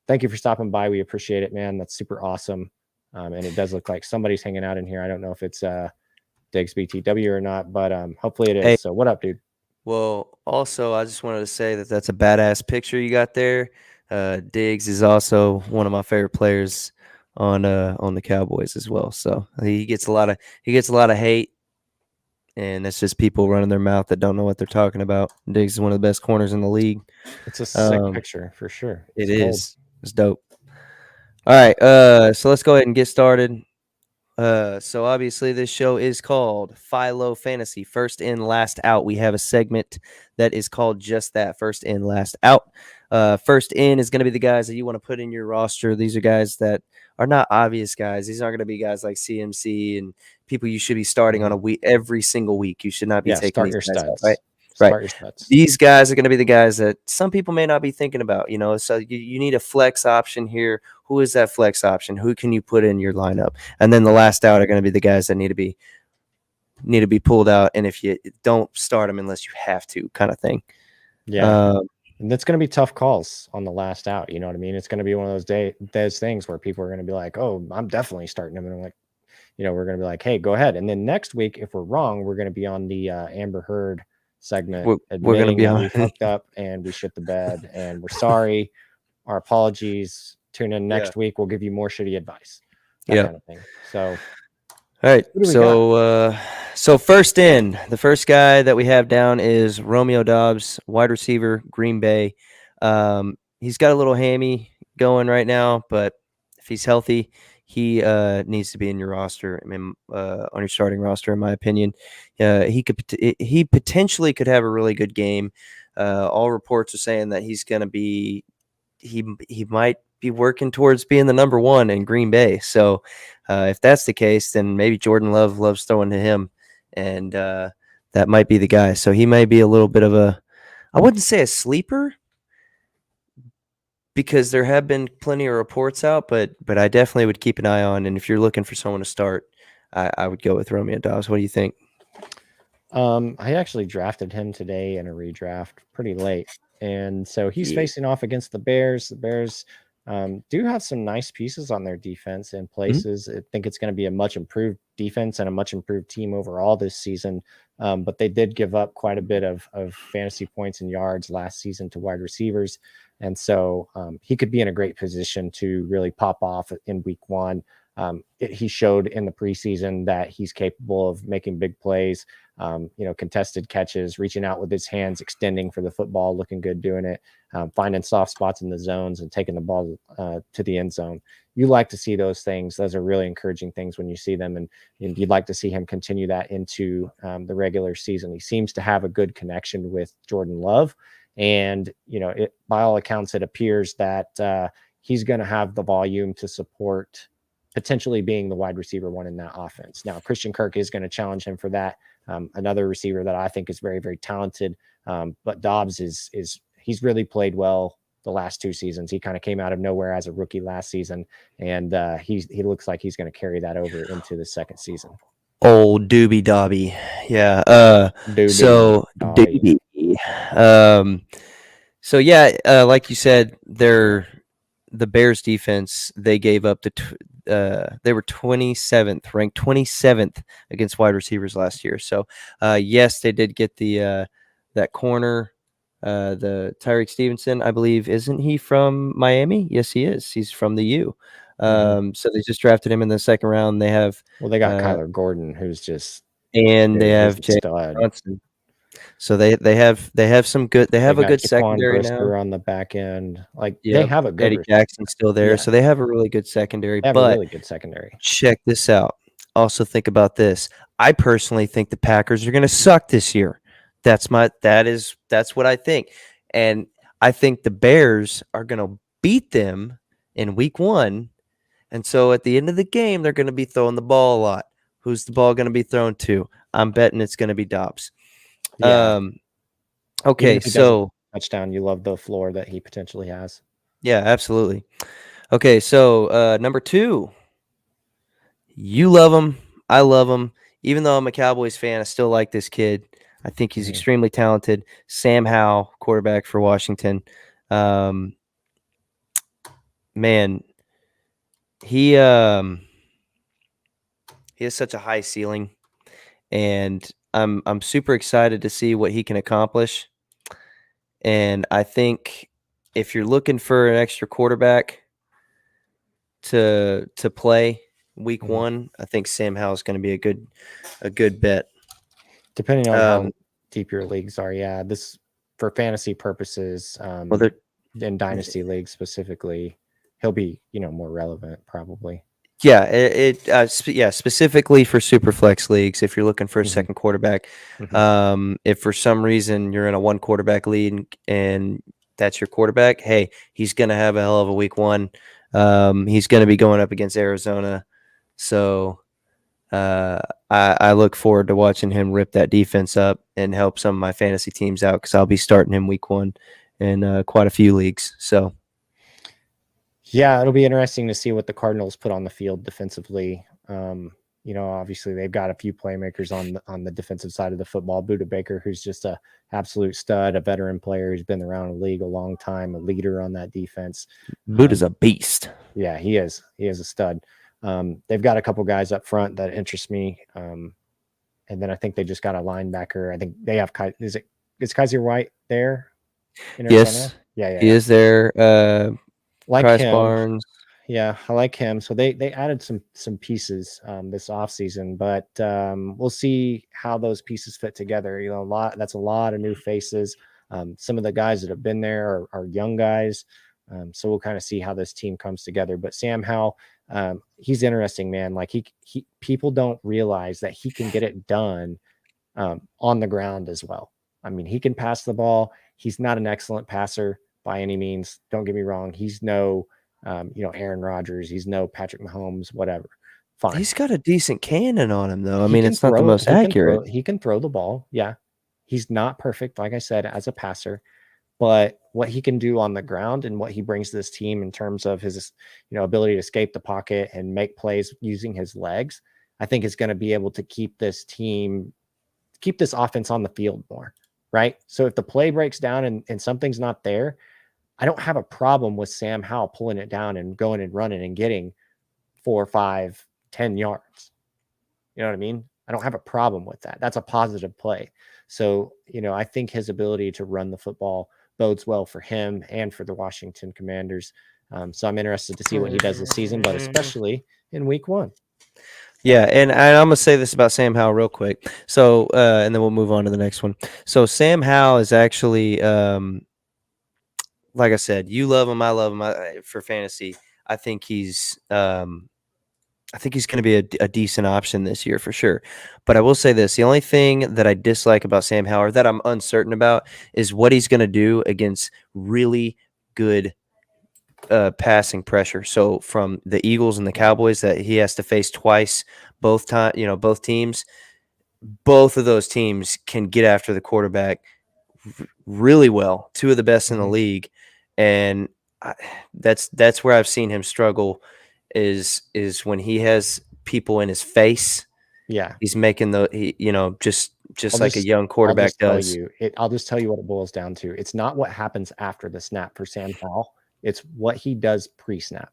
Speaker 1: thank you for stopping by. We appreciate it, man. That's super awesome. And it does look like somebody's hanging out in here. I don't know if it's Diggs BTW or not, but hopefully it is. Hey. So what up, dude?
Speaker 2: Well, also, I just wanted to say that that's a badass picture you got there. Diggs is also one of my favorite players on the Cowboys as well. So he gets a lot of hate, and it's just people running their mouth that don't know what they're talking about. Diggs is one of the best corners in the league.
Speaker 1: It's a sick picture for sure.
Speaker 2: It's dope. All right, so let's go ahead and get started. So obviously this show is called Philo Fantasy, First In, Last Out. We have a segment that is called just that, First In, Last Out. First in is going to be the guys that you want to put in your roster. These are guys that are not obvious guys. These aren't going to be guys like CMC and people you should be starting on a week every single week. You should not be taking these guys out, right? Right. These guys are going to be the guys that some people may not be thinking about, you know. So you need a flex option here. Who is that flex option? Who can you put in your lineup? And then the last out are going to be the guys that need to be pulled out. And if you don't start them unless you have to, kind of thing.
Speaker 1: Yeah. And that's going to be tough calls on the last out. You know what I mean? It's going to be one of those things where people are going to be like, "Oh, I'm definitely starting him," and I'm like, you know, we're going to be like, "Hey, go ahead." And then next week, if we're wrong, we're going to be on the Amber Heard segment.
Speaker 2: We're going to be on.
Speaker 1: We fucked up and we shit the bed, and we're sorry. Our apologies. Tune in next week. We'll give you more shitty advice. That kind of thing. So.
Speaker 2: All right, so first in, the first guy that we have down is Romeo Doubs, wide receiver, Green Bay. He's got a little hammy going right now, but if he's healthy, he needs to be in your roster. I mean, on your starting roster, in my opinion. He potentially could have a really good game. All reports are saying that he's going to be. He might be working towards being the number one in Green Bay. So if that's the case, then maybe Jordan Love loves throwing to him, and that might be the guy. So he may be a little bit of I wouldn't say a sleeper, because there have been plenty of reports out, but I definitely would keep an eye on. And if you're looking for someone to start, I would go with Romeo Doubs. What do you think?
Speaker 1: I actually drafted him today in a redraft pretty late. And so he's facing off against the Bears. The Bears do have some nice pieces on their defense in places. I think it's going to be a much improved defense and a much improved team overall this season. But they did give up quite a bit of fantasy points and yards last season to wide receivers. And so he could be in a great position to really pop off in week 1. He showed in the preseason that he's capable of making big plays, contested catches, reaching out with his hands, extending for the football, looking good doing it, finding soft spots in the zones and taking the ball to the end zone. you like to see those things. Those are really encouraging things when you see them, and you'd like to see him continue that into the regular season. He seems to have a good connection with Jordan Love, and by all accounts, it appears that he's going to have the volume to support potentially being the wide receiver one in that offense. Now, Christian Kirk is going to challenge him for that. Another receiver that I think is very, very talented, but Dobbs he's really played well the last 2 seasons. He kind of came out of nowhere as a rookie last season, and he looks like he's going to carry that over into the second season.
Speaker 2: Old Doobie Dobby, yeah.
Speaker 1: Doobie
Speaker 2: So
Speaker 1: Dobby.
Speaker 2: Doobie. So yeah, like you said, the Bears defense, they gave up they were 27th, ranked 27th against wide receivers last year. So yes, they did get that corner. The Tyreek Stevenson, I believe, isn't he from Miami? Yes, he is. He's from the U. So they just drafted him in the second round. They have
Speaker 1: they got Kyler Gordon, who's just
Speaker 2: they have Jay Johnson. So they have some good. They have a good secondary now
Speaker 1: on the back end. They have a good
Speaker 2: Eddie Jackson still there, so they have a really good secondary.
Speaker 1: They have a really good secondary.
Speaker 2: Check this out. Also think about this. I personally think the Packers are going to suck this year. That's what I think. And I think the Bears are going to beat them in week 1. And so at the end of the game, they're going to be throwing the ball a lot. Who's the ball going to be thrown to? I'm betting it's going to be Dobbs.
Speaker 1: Yeah.
Speaker 2: Okay, so
Speaker 1: touchdown, you love the floor that he potentially has.
Speaker 2: Yeah, absolutely. Okay, so number 2, you love him. I love him. Even though I'm a Cowboys fan, I still like this kid. I think he's extremely talented. Sam Howell, quarterback for Washington. Man, he has such a high ceiling, and I'm super excited to see what he can accomplish. And I think if you're looking for an extra quarterback to play week 1, I think Sam Howell is going to be a good bet.
Speaker 1: Depending on how deep your leagues are, yeah. This for fantasy purposes, in dynasty leagues specifically, he'll be more relevant probably.
Speaker 2: Yeah, specifically for Superflex leagues, if you're looking for a second quarterback. If for some reason you're in a 1 quarterback lead and that's your quarterback, hey, he's going to have a hell of a week 1. He's going to be going up against Arizona. So I look forward to watching him rip that defense up and help some of my fantasy teams out because I'll be starting him week 1 in quite a few leagues. So.
Speaker 1: Yeah, it'll be interesting to see what the Cardinals put on the field defensively. Obviously they've got a few playmakers on the defensive side of the football. Budda Baker, who's just a absolute stud, a veteran player who's been around the league a long time, a leader on that defense.
Speaker 2: Budda's a beast.
Speaker 1: Yeah, he is. He is a stud. They've got a couple guys up front that interest me. And then I think they just got a linebacker. I think they have is Kaiser White there
Speaker 2: in Arizona? Yes. He is there.
Speaker 1: Like
Speaker 2: Price
Speaker 1: him.
Speaker 2: Barnes.
Speaker 1: Yeah, I like him. So they added some pieces this offseason, but we'll see how those pieces fit together. That's a lot of new faces. Some of the guys that have been there are young guys. So we'll kind of see how this team comes together. But Sam Howell, he's interesting, man. Like he people don't realize that he can get it done on the ground as well. I mean, he can pass the ball. He's not an excellent passer by any means. Don't get me wrong. He's no, Aaron Rodgers. He's no Patrick Mahomes, whatever. Fine.
Speaker 2: He's got a decent cannon on him, though. I mean, it's not the most accurate.
Speaker 1: He can throw the ball. Yeah. He's not perfect, like I said, as a passer. But what he can do on the ground and what he brings to this team in terms of his, ability to escape the pocket and make plays using his legs, I think is going to be able to keep this offense on the field more, right? So if the play breaks down and something's not there, I don't have a problem with Sam Howell pulling it down and going and running and getting 4, 5, 10 yards. You know what I mean? I don't have a problem with that. That's a positive play. So, I think his ability to run the football bodes well for him and for the Washington Commanders. So I'm interested to see what he does this season, but especially in week 1.
Speaker 2: Yeah, and I'm going to say this about Sam Howell real quick. So, and then we'll move on to the next one. So Sam Howell is actually, like I said, you love him, I love him for fantasy. I think he's going to be a decent option this year for sure. But I will say this: the only thing that I dislike about Sam Howard, that I'm uncertain about, is what he's going to do against really good passing pressure. So from the Eagles and the Cowboys that he has to face twice, both teams, both of those teams can get after the quarterback really well. Two of the best in the league, and that's where I've seen him struggle. Is when he has people in his face.
Speaker 1: Yeah,
Speaker 2: He's making just like a young quarterback does.
Speaker 1: I'll just tell you what it boils down to. It's not what happens after the snap for Sam Howell. It's what he does pre-snap.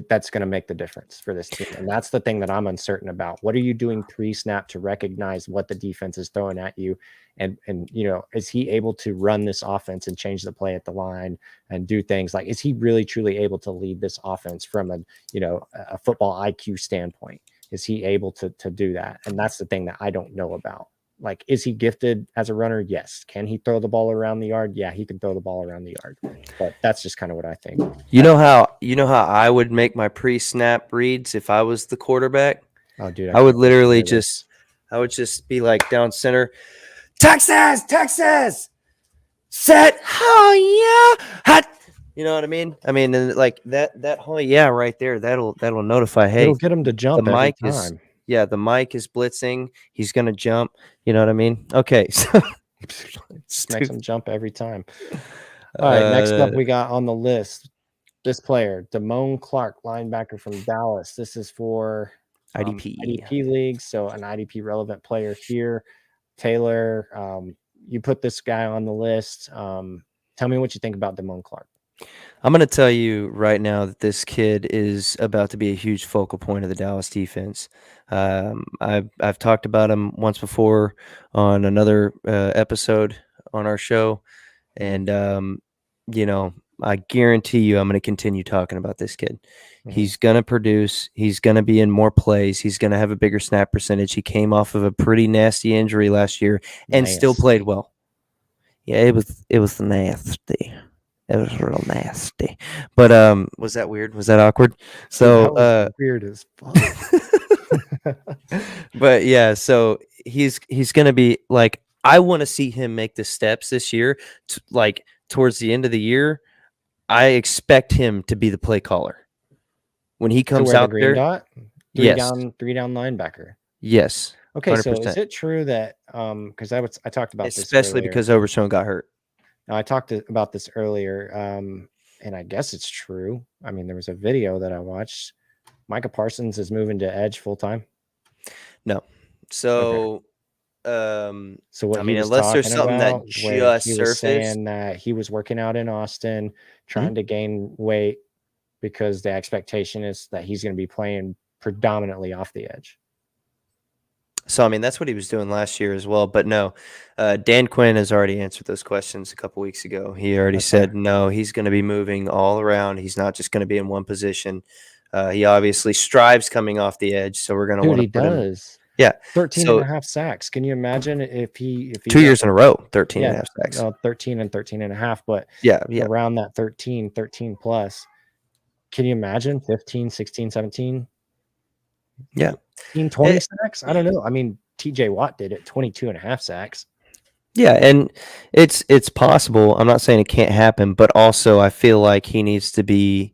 Speaker 1: That's going to make the difference for this team. And that's the thing that I'm uncertain about. What are you doing pre-snap to recognize what the defense is throwing at you? And is he able to run this offense and change the play at the line and do things like, is he really truly able to lead this offense from a football IQ standpoint? Is he able to do that? And that's the thing that I don't know about. Like, is he gifted as a runner? Yes. Can he throw the ball around the yard? Yeah, he can throw the ball around the yard. But that's just kind of what I think.
Speaker 2: You know how I would make my pre-snap reads if I was the quarterback?
Speaker 1: Oh, dude,
Speaker 2: I would literally just be like down center, Texas, set, oh yeah, hot. You know what I mean? And like that oh yeah right there, that'll notify. Hey,
Speaker 1: it'll get him to jump
Speaker 2: the
Speaker 1: every
Speaker 2: mic
Speaker 1: time.
Speaker 2: The mic is blitzing. He's gonna jump. You know what I mean? Okay, so
Speaker 1: makes him jump every time. All right, next up we got on the list this player, Damone Clark, linebacker from Dallas. This is for IDP league, so an IDP relevant player here. Taylor, you put this guy on the list. Tell me what you think about Damone Clark.
Speaker 2: I'm going to tell you right now that this kid is about to be a huge focal point of the Dallas defense. I've talked about him once before on another episode on our show, and I guarantee you I'm going to continue talking about this kid. Mm-hmm. He's going to produce. He's going to be in more plays. He's going to have a bigger snap percentage. He came off of a pretty nasty injury last year and still played well. Yeah, it was nasty. It was real nasty. But was that weird? Was that awkward? So
Speaker 1: that was weird as fuck.
Speaker 2: But yeah, so he's going to be like, I want to see him make the steps this year. Like towards the end of the year, I expect him to be the play caller when he comes out
Speaker 1: there. Dot? Three down linebacker.
Speaker 2: Yes.
Speaker 1: Okay, 100%. So is it true that because I talked about this
Speaker 2: especially because Overshown got hurt.
Speaker 1: Now, I talked about this earlier, and I guess it's true. I mean, there was a video that I watched. Micah Parsons is moving to edge full time.
Speaker 2: No, so
Speaker 1: so what
Speaker 2: unless there's something that just surfaced,
Speaker 1: saying that he was working out in Austin, trying to gain weight because the expectation is that he's going to be playing predominantly off the edge.
Speaker 2: So, that's what he was doing last year as well. But no, Dan Quinn has already answered those questions a couple weeks ago. He already said, no, he's going to be moving all around. He's not just going to be in one position. He obviously strives coming off the edge. So we're going to want to put him. Yeah.
Speaker 1: 13 and a half sacks. Can you imagine if he
Speaker 2: 2 years in a row, 13 and a half sacks.
Speaker 1: 13 and 13 and a half. But
Speaker 2: yeah,
Speaker 1: around that 13 plus. Can you imagine 15, 16, 17?
Speaker 2: Yeah.
Speaker 1: 20 sacks? I don't know. TJ Watt did it, 22 and a half sacks.
Speaker 2: Yeah, and it's possible. I'm not saying it can't happen, but also I feel like he needs to be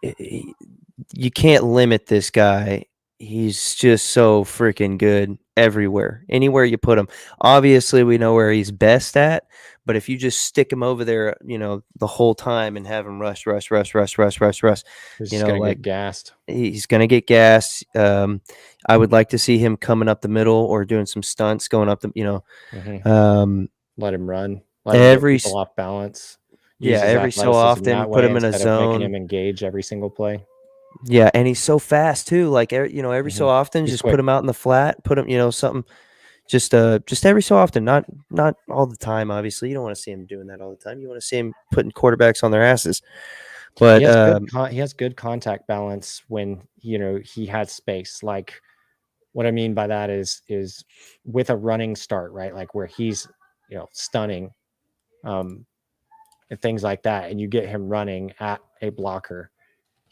Speaker 2: you can't limit this guy. He's just so freaking good everywhere. Anywhere you put him. Obviously, we know where he's best at, but if you just stick him over there, the whole time and have him rush, he's
Speaker 1: gonna get gassed.
Speaker 2: He's gonna get gassed. I would like to see him coming up the middle or doing some stunts, going up the,
Speaker 1: let him run.
Speaker 2: Let him
Speaker 1: get off balance.
Speaker 2: Every so often, put him in a zone.
Speaker 1: Making him engage every single play.
Speaker 2: Yeah, and he's so fast too. Like every so often, just put him out in the flat. Put him, something. Just every so often, not all the time. Obviously, you don't want to see him doing that all the time. You want to see him putting quarterbacks on their asses. But
Speaker 1: he has good contact balance when he has space. Like what I mean by that is with a running start, right? Like where he's stunning, and things like that, and you get him running at a blocker.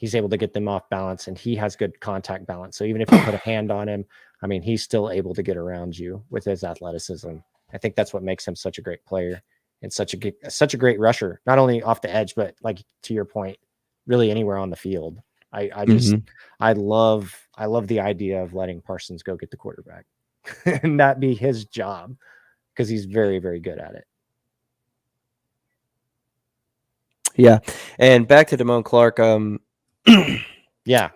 Speaker 1: he's able to get them off balance, and he has good contact balance. So even if you put a hand on him, I mean, he's still able to get around you with his athleticism. I think that's what makes him such a great player and such a great rusher, not only off the edge, but like to your point, really anywhere on the field. I just
Speaker 2: Mhm.
Speaker 1: I love the idea of letting Parsons go get the quarterback and that be his job, because he's very, very good at it.
Speaker 2: Yeah, and back to Damone Clark.
Speaker 1: Yeah.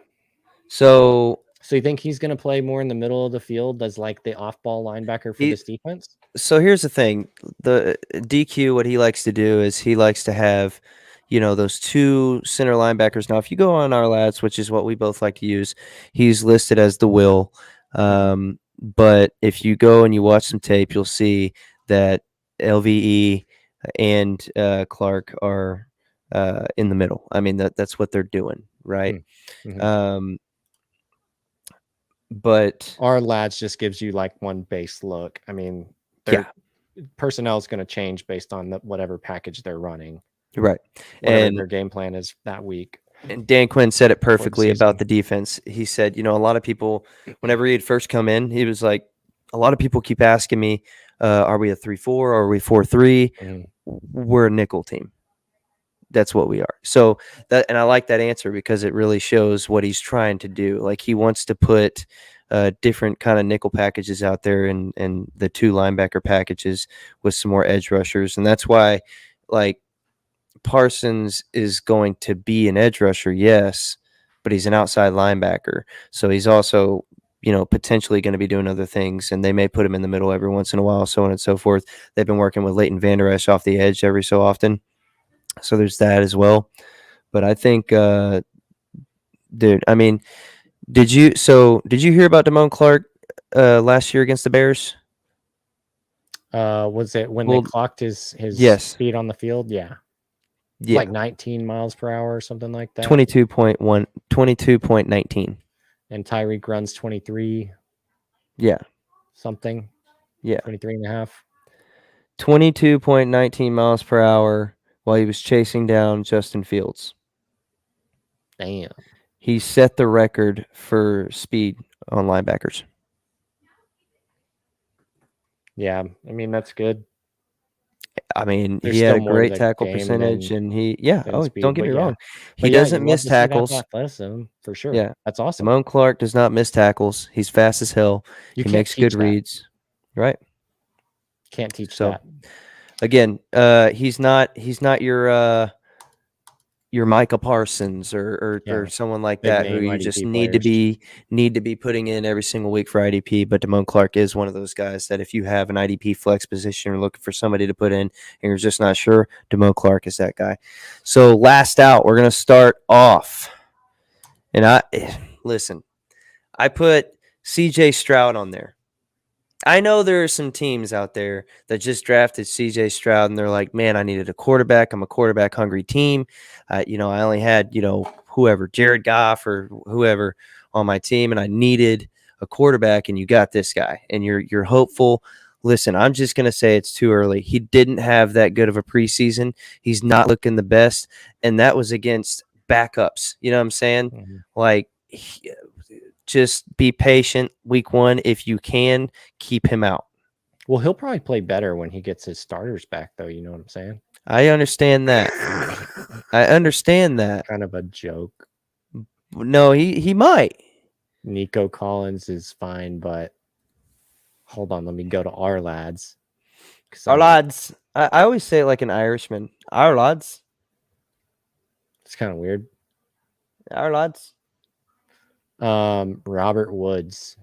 Speaker 2: So
Speaker 1: So you think he's going to play more in the middle of the field as like the off-ball linebacker for
Speaker 2: He-
Speaker 1: this defense?
Speaker 2: so here's the thing: the DQ, what he likes to do is he likes to have, those two center linebackers. Now, if you go on our lads, which is what we both like to use, he's listed as the will. But if you go and you watch some tape, you'll see that LVE and Clark are in the middle. I mean, that's what they're doing, right?
Speaker 1: Mhm.
Speaker 2: But
Speaker 1: Our lads just gives you like one base look. I mean, their personnel is going to change based on whatever package they're running,
Speaker 2: right,
Speaker 1: whatever
Speaker 2: and
Speaker 1: their game plan is that week.
Speaker 2: And Dan Quinn said it
Speaker 1: or the
Speaker 2: perfectly about
Speaker 1: season.
Speaker 2: the defense. He said, a lot of people, whenever he had first come in, he was like, a lot of people keep asking me, are we a 3-4 or are we 4-3?
Speaker 1: Mhm.
Speaker 2: We're a nickel team. That's what we are. So and I like that answer because it really shows what he's trying to do. Like he wants to put different kind of nickel packages out there and the two linebacker packages with some more edge rushers. And that's why, like, Parsons is going to be an edge rusher, yes, but he's an outside linebacker. So he's also, potentially going to be doing other things, and they may put him in the middle every once in a while, so on and so forth. They've been working with Leighton Vander Esch off the edge every so often. So there's that as well. But I think, dude, I mean, did you hear about Damone Clark last year against the Bears?
Speaker 1: Was it when they
Speaker 2: Well,
Speaker 1: clocked his
Speaker 2: yes.
Speaker 1: speed on the field? Yeah.
Speaker 2: Yeah.
Speaker 1: Like 19 miles per hour or something like that.
Speaker 2: 22.19.
Speaker 1: And Tyreek runs 23
Speaker 2: Yeah.
Speaker 1: something.
Speaker 2: Yeah.
Speaker 1: 23 and a half.
Speaker 2: 22.19 miles per hour while he was chasing down Justin Fields.
Speaker 1: Damn.
Speaker 2: He set the record for speed on linebackers.
Speaker 1: Yeah, I mean, that's good.
Speaker 2: I mean,
Speaker 1: There's
Speaker 2: he had
Speaker 1: still
Speaker 2: a
Speaker 1: more to
Speaker 2: great
Speaker 1: the
Speaker 2: tackle
Speaker 1: game
Speaker 2: percentage,
Speaker 1: than
Speaker 2: and don't
Speaker 1: speed,
Speaker 2: get
Speaker 1: but
Speaker 2: me
Speaker 1: yeah.
Speaker 2: wrong. He
Speaker 1: But yeah,
Speaker 2: doesn't
Speaker 1: you love
Speaker 2: miss
Speaker 1: to see that
Speaker 2: tackles.
Speaker 1: athleticism for sure.
Speaker 2: Yeah.
Speaker 1: That's awesome.
Speaker 2: Damone Clark does not miss tackles. He's fast as hell.
Speaker 1: You
Speaker 2: He
Speaker 1: can't
Speaker 2: makes good
Speaker 1: teach that.
Speaker 2: reads. Right.
Speaker 1: Can't teach
Speaker 2: So,
Speaker 1: that.
Speaker 2: again, he's not your Micah Parsons or someone like
Speaker 1: Big
Speaker 2: that who
Speaker 1: name
Speaker 2: you just
Speaker 1: IDP
Speaker 2: need to
Speaker 1: players.
Speaker 2: be putting in every single week for IDP. But Damone Clark is one of those guys that if you have an IDP flex position or looking for somebody to put in and you're just not sure, Damone Clark is that guy. So last out, we're gonna start off, and I put CJ Stroud on there. I know there are some teams out there that just drafted CJ Stroud and they're like, man, I needed a quarterback. I'm a quarterback hungry team. I only had, whoever, Jared Goff or whoever on my team, and I needed a quarterback, and you got this guy and you're hopeful. Listen, I'm just going to say it's too early. He didn't have that good of a preseason. He's not looking the best. And that was against backups. You know what I'm saying?
Speaker 1: Mm-hmm.
Speaker 2: Like, just be patient week one. If you can, keep him out.
Speaker 1: Well, he'll probably play better when he gets his starters back, though. You know what I'm saying?
Speaker 2: I understand that.
Speaker 1: Kind of a joke.
Speaker 2: No, he might.
Speaker 1: Nico Collins is fine, but hold on. Let me go to our lads.
Speaker 2: Our lads. I always say it like an Irishman. Our lads.
Speaker 1: It's kind of weird.
Speaker 2: Our lads.
Speaker 1: Robert Woods.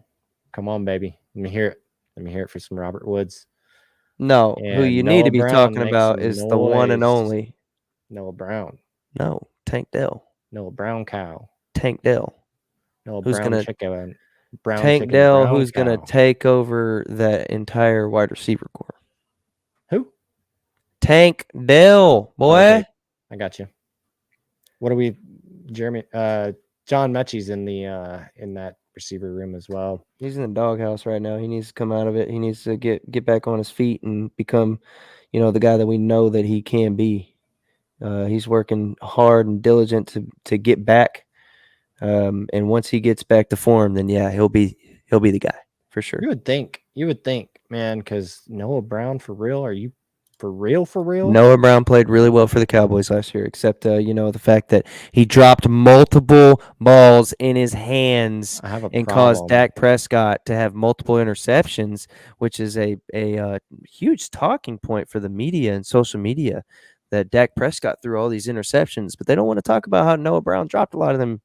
Speaker 1: Come on, baby. Let me hear it. Let me hear it for some Robert Woods.
Speaker 2: No,
Speaker 1: and
Speaker 2: who you
Speaker 1: Noah
Speaker 2: need to be
Speaker 1: Brown
Speaker 2: talking about is the one and only
Speaker 1: Noah Brown.
Speaker 2: No, Tank Dell.
Speaker 1: Noah Brown cow.
Speaker 2: Tank Dell.
Speaker 1: Noah
Speaker 2: who's
Speaker 1: Brown
Speaker 2: gonna
Speaker 1: chicken. Brown
Speaker 2: Tank
Speaker 1: chicken,
Speaker 2: Dell,
Speaker 1: brown
Speaker 2: who's gonna
Speaker 1: cow.
Speaker 2: take over that entire wide receiver core.
Speaker 1: Who?
Speaker 2: Tank Dell, boy.
Speaker 1: Okay. I got you. What are we, Jeremy? John Mechie's in that receiver room as well.
Speaker 2: He's in the doghouse right now. He needs to come out of it. He needs to get back on his feet and become, the guy that we know that he can be. He's working hard and diligent to get back And once he gets back to form, then yeah, he'll be the guy for sure.
Speaker 1: You would think, man, because Noah Brown, for real? Are you for real? For real?
Speaker 2: Noah Brown played really well for the Cowboys last year, except the fact that he dropped multiple balls in his hands
Speaker 1: I have a
Speaker 2: and caused
Speaker 1: problem.
Speaker 2: Dak Prescott to have multiple interceptions, which is a huge talking point for the media and social media. That Dak Prescott threw all these interceptions, but they don't want to talk about how Noah Brown dropped a lot of them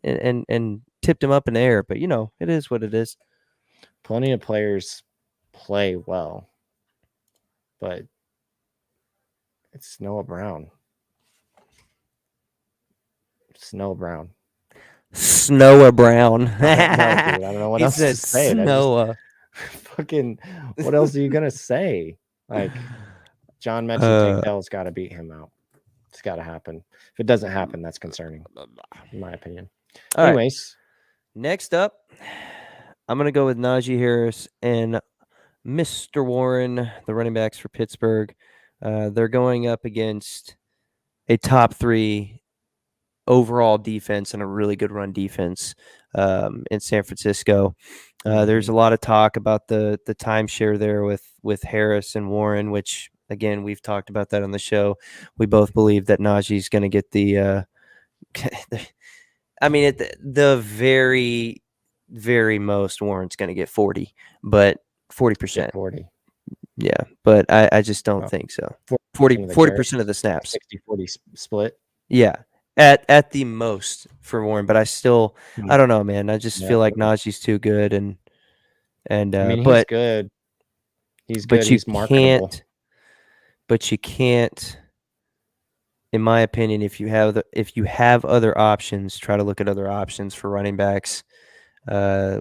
Speaker 2: and tipped him up in the air. But it is what it is.
Speaker 1: Plenty of players play well, but it's Noah Brown. It's Noah Brown.
Speaker 2: Snowa Brown.
Speaker 1: No, dude, I don't know what
Speaker 2: He
Speaker 1: else to
Speaker 2: said
Speaker 1: say. That just
Speaker 2: Snowa.
Speaker 1: fucking. What else are you gonna say? Like John mentioned, Tank Dell's got to beat him out. It's got to happen. If it doesn't happen, that's concerning, in my opinion.
Speaker 2: All right.
Speaker 1: Anyways,
Speaker 2: Next up, I'm going to go with Najee Harris and Mr. Warren, the running backs for Pittsburgh. They're going up against a top 3 overall defense and a really good run defense in San Francisco. There's a lot of talk about the timeshare there with Harris and Warren, which, again, we've talked about that on the show. We both believe that Najee's going to get the I mean, at the very, very most, Warren's going to get 40, but 40%.
Speaker 1: 40.
Speaker 2: Yeah, but I just don't think so. 40% of the snaps.
Speaker 1: 60-40 split.
Speaker 2: Yeah, at the most for Warren, but I don't know, man. I just feel like Najee's too good, and
Speaker 1: I mean,
Speaker 2: but
Speaker 1: he's good. He's good. He's marketable.
Speaker 2: But you can't. In my opinion, if you have other options, try to look at other options for running backs.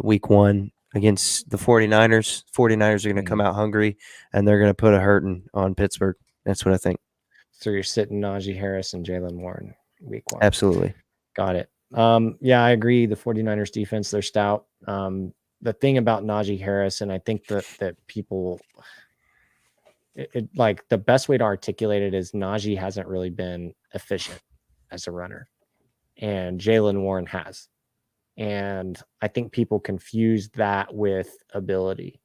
Speaker 2: Week 1 against the 49ers. 49ers are going to come out hungry, and they're going to put a hurting on Pittsburgh. That's what I think.
Speaker 1: So you're sitting Najee Harris and Jaylen Warren week 1.
Speaker 2: Absolutely.
Speaker 1: Got it. Yeah, I agree. The 49ers defense, they're stout. The thing about Najee Harris, and I think that people – like the best way to articulate it is Najee hasn't really been efficient as a runner, and Jaylen Warren has. And I think people confuse that with ability.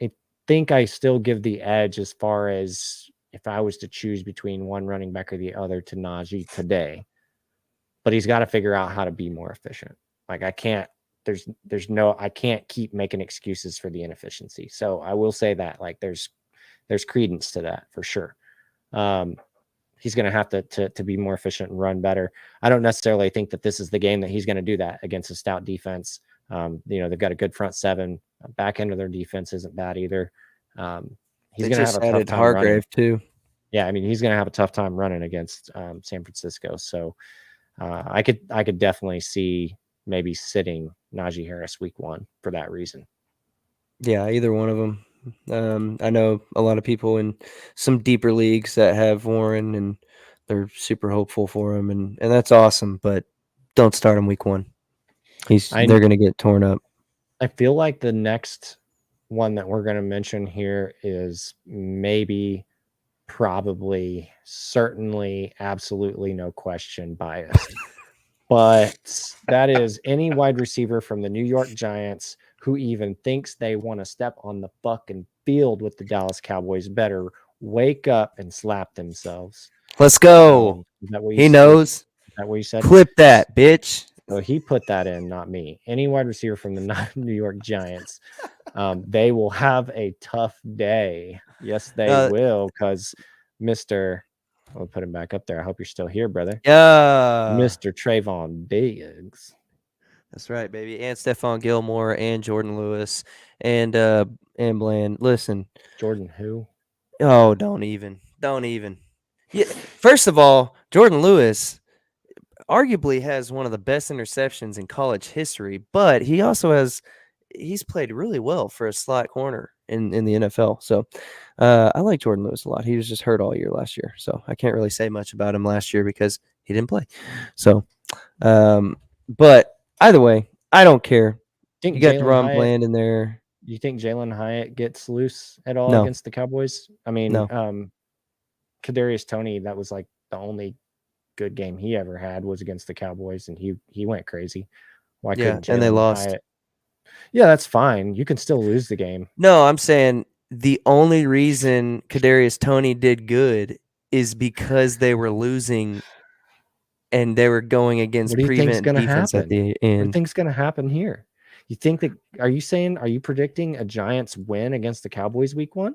Speaker 1: I think I still give the edge as far as if I was to choose between one running back or the other to Najee today, but he's got to figure out how to be more efficient. Like I can't keep making excuses for the inefficiency. So I will say that like there's credence to that for sure. He's going to have to be more efficient and run better. I don't necessarily think that this is the game that he's going to do that against a stout defense. They've got a good front 7. Back end of their defense isn't bad either. He's going to have a tough time
Speaker 2: Hargrave
Speaker 1: running.
Speaker 2: too.
Speaker 1: Yeah, I mean he's going to have a tough time running against San Francisco. So I could definitely see maybe sitting Najee Harris week 1 for that reason.
Speaker 2: Yeah, either one of them. I know a lot of people in some deeper leagues that have Warren, and they're super hopeful for him, and that's awesome. But don't start him week 1. They're going to get torn up.
Speaker 1: I feel like the next one that we're going to mention here is maybe, probably, certainly, absolutely, no question biased. But that is any wide receiver from the New York Giants who even thinks they want to step on the fucking field with the Dallas Cowboys better wake up and slap themselves.
Speaker 2: Let's go. He knows.
Speaker 1: Is that what you said?
Speaker 2: Clip that, bitch.
Speaker 1: So he put that in, not me. Any wide receiver from the New York Giants, they will have a tough day. Yes, they will, because Mr. I'll put him back up there. I hope you're still here, brother.
Speaker 2: Yeah.
Speaker 1: Mr. Trayvon Diggs.
Speaker 2: That's right, baby. And Stephon Gilmore and Jordan Lewis and Bland. Listen.
Speaker 1: Jordan who?
Speaker 2: Oh, don't even. Yeah. First of all, Jordan Lewis arguably has one of the best interceptions in college history, but he's played really well for a slot corner in the NFL. So I like Jordan Lewis a lot. He was just hurt all year last year. So I can't really say much about him last year because he didn't play. So, but either way, I don't care. You got DaRon Bland in there.
Speaker 1: You think Jalen Hyatt gets loose at all against the Cowboys? I mean,
Speaker 2: no.
Speaker 1: Kadarius Toney, that was like the only good game he ever had was against the Cowboys, and he went crazy. Why
Speaker 2: Yeah,
Speaker 1: couldn't
Speaker 2: and they
Speaker 1: Jalen
Speaker 2: lost.
Speaker 1: Hyatt? Yeah, that's fine. You can still lose the game.
Speaker 2: No, I'm saying the only reason Kadarius Toney did good is because they were losing and they were going against
Speaker 1: What do you think's
Speaker 2: prevent
Speaker 1: going to
Speaker 2: defense at
Speaker 1: happen?
Speaker 2: the
Speaker 1: What do you
Speaker 2: end.
Speaker 1: think's going to happen here? You think that? Are you predicting a Giants win against the Cowboys week 1?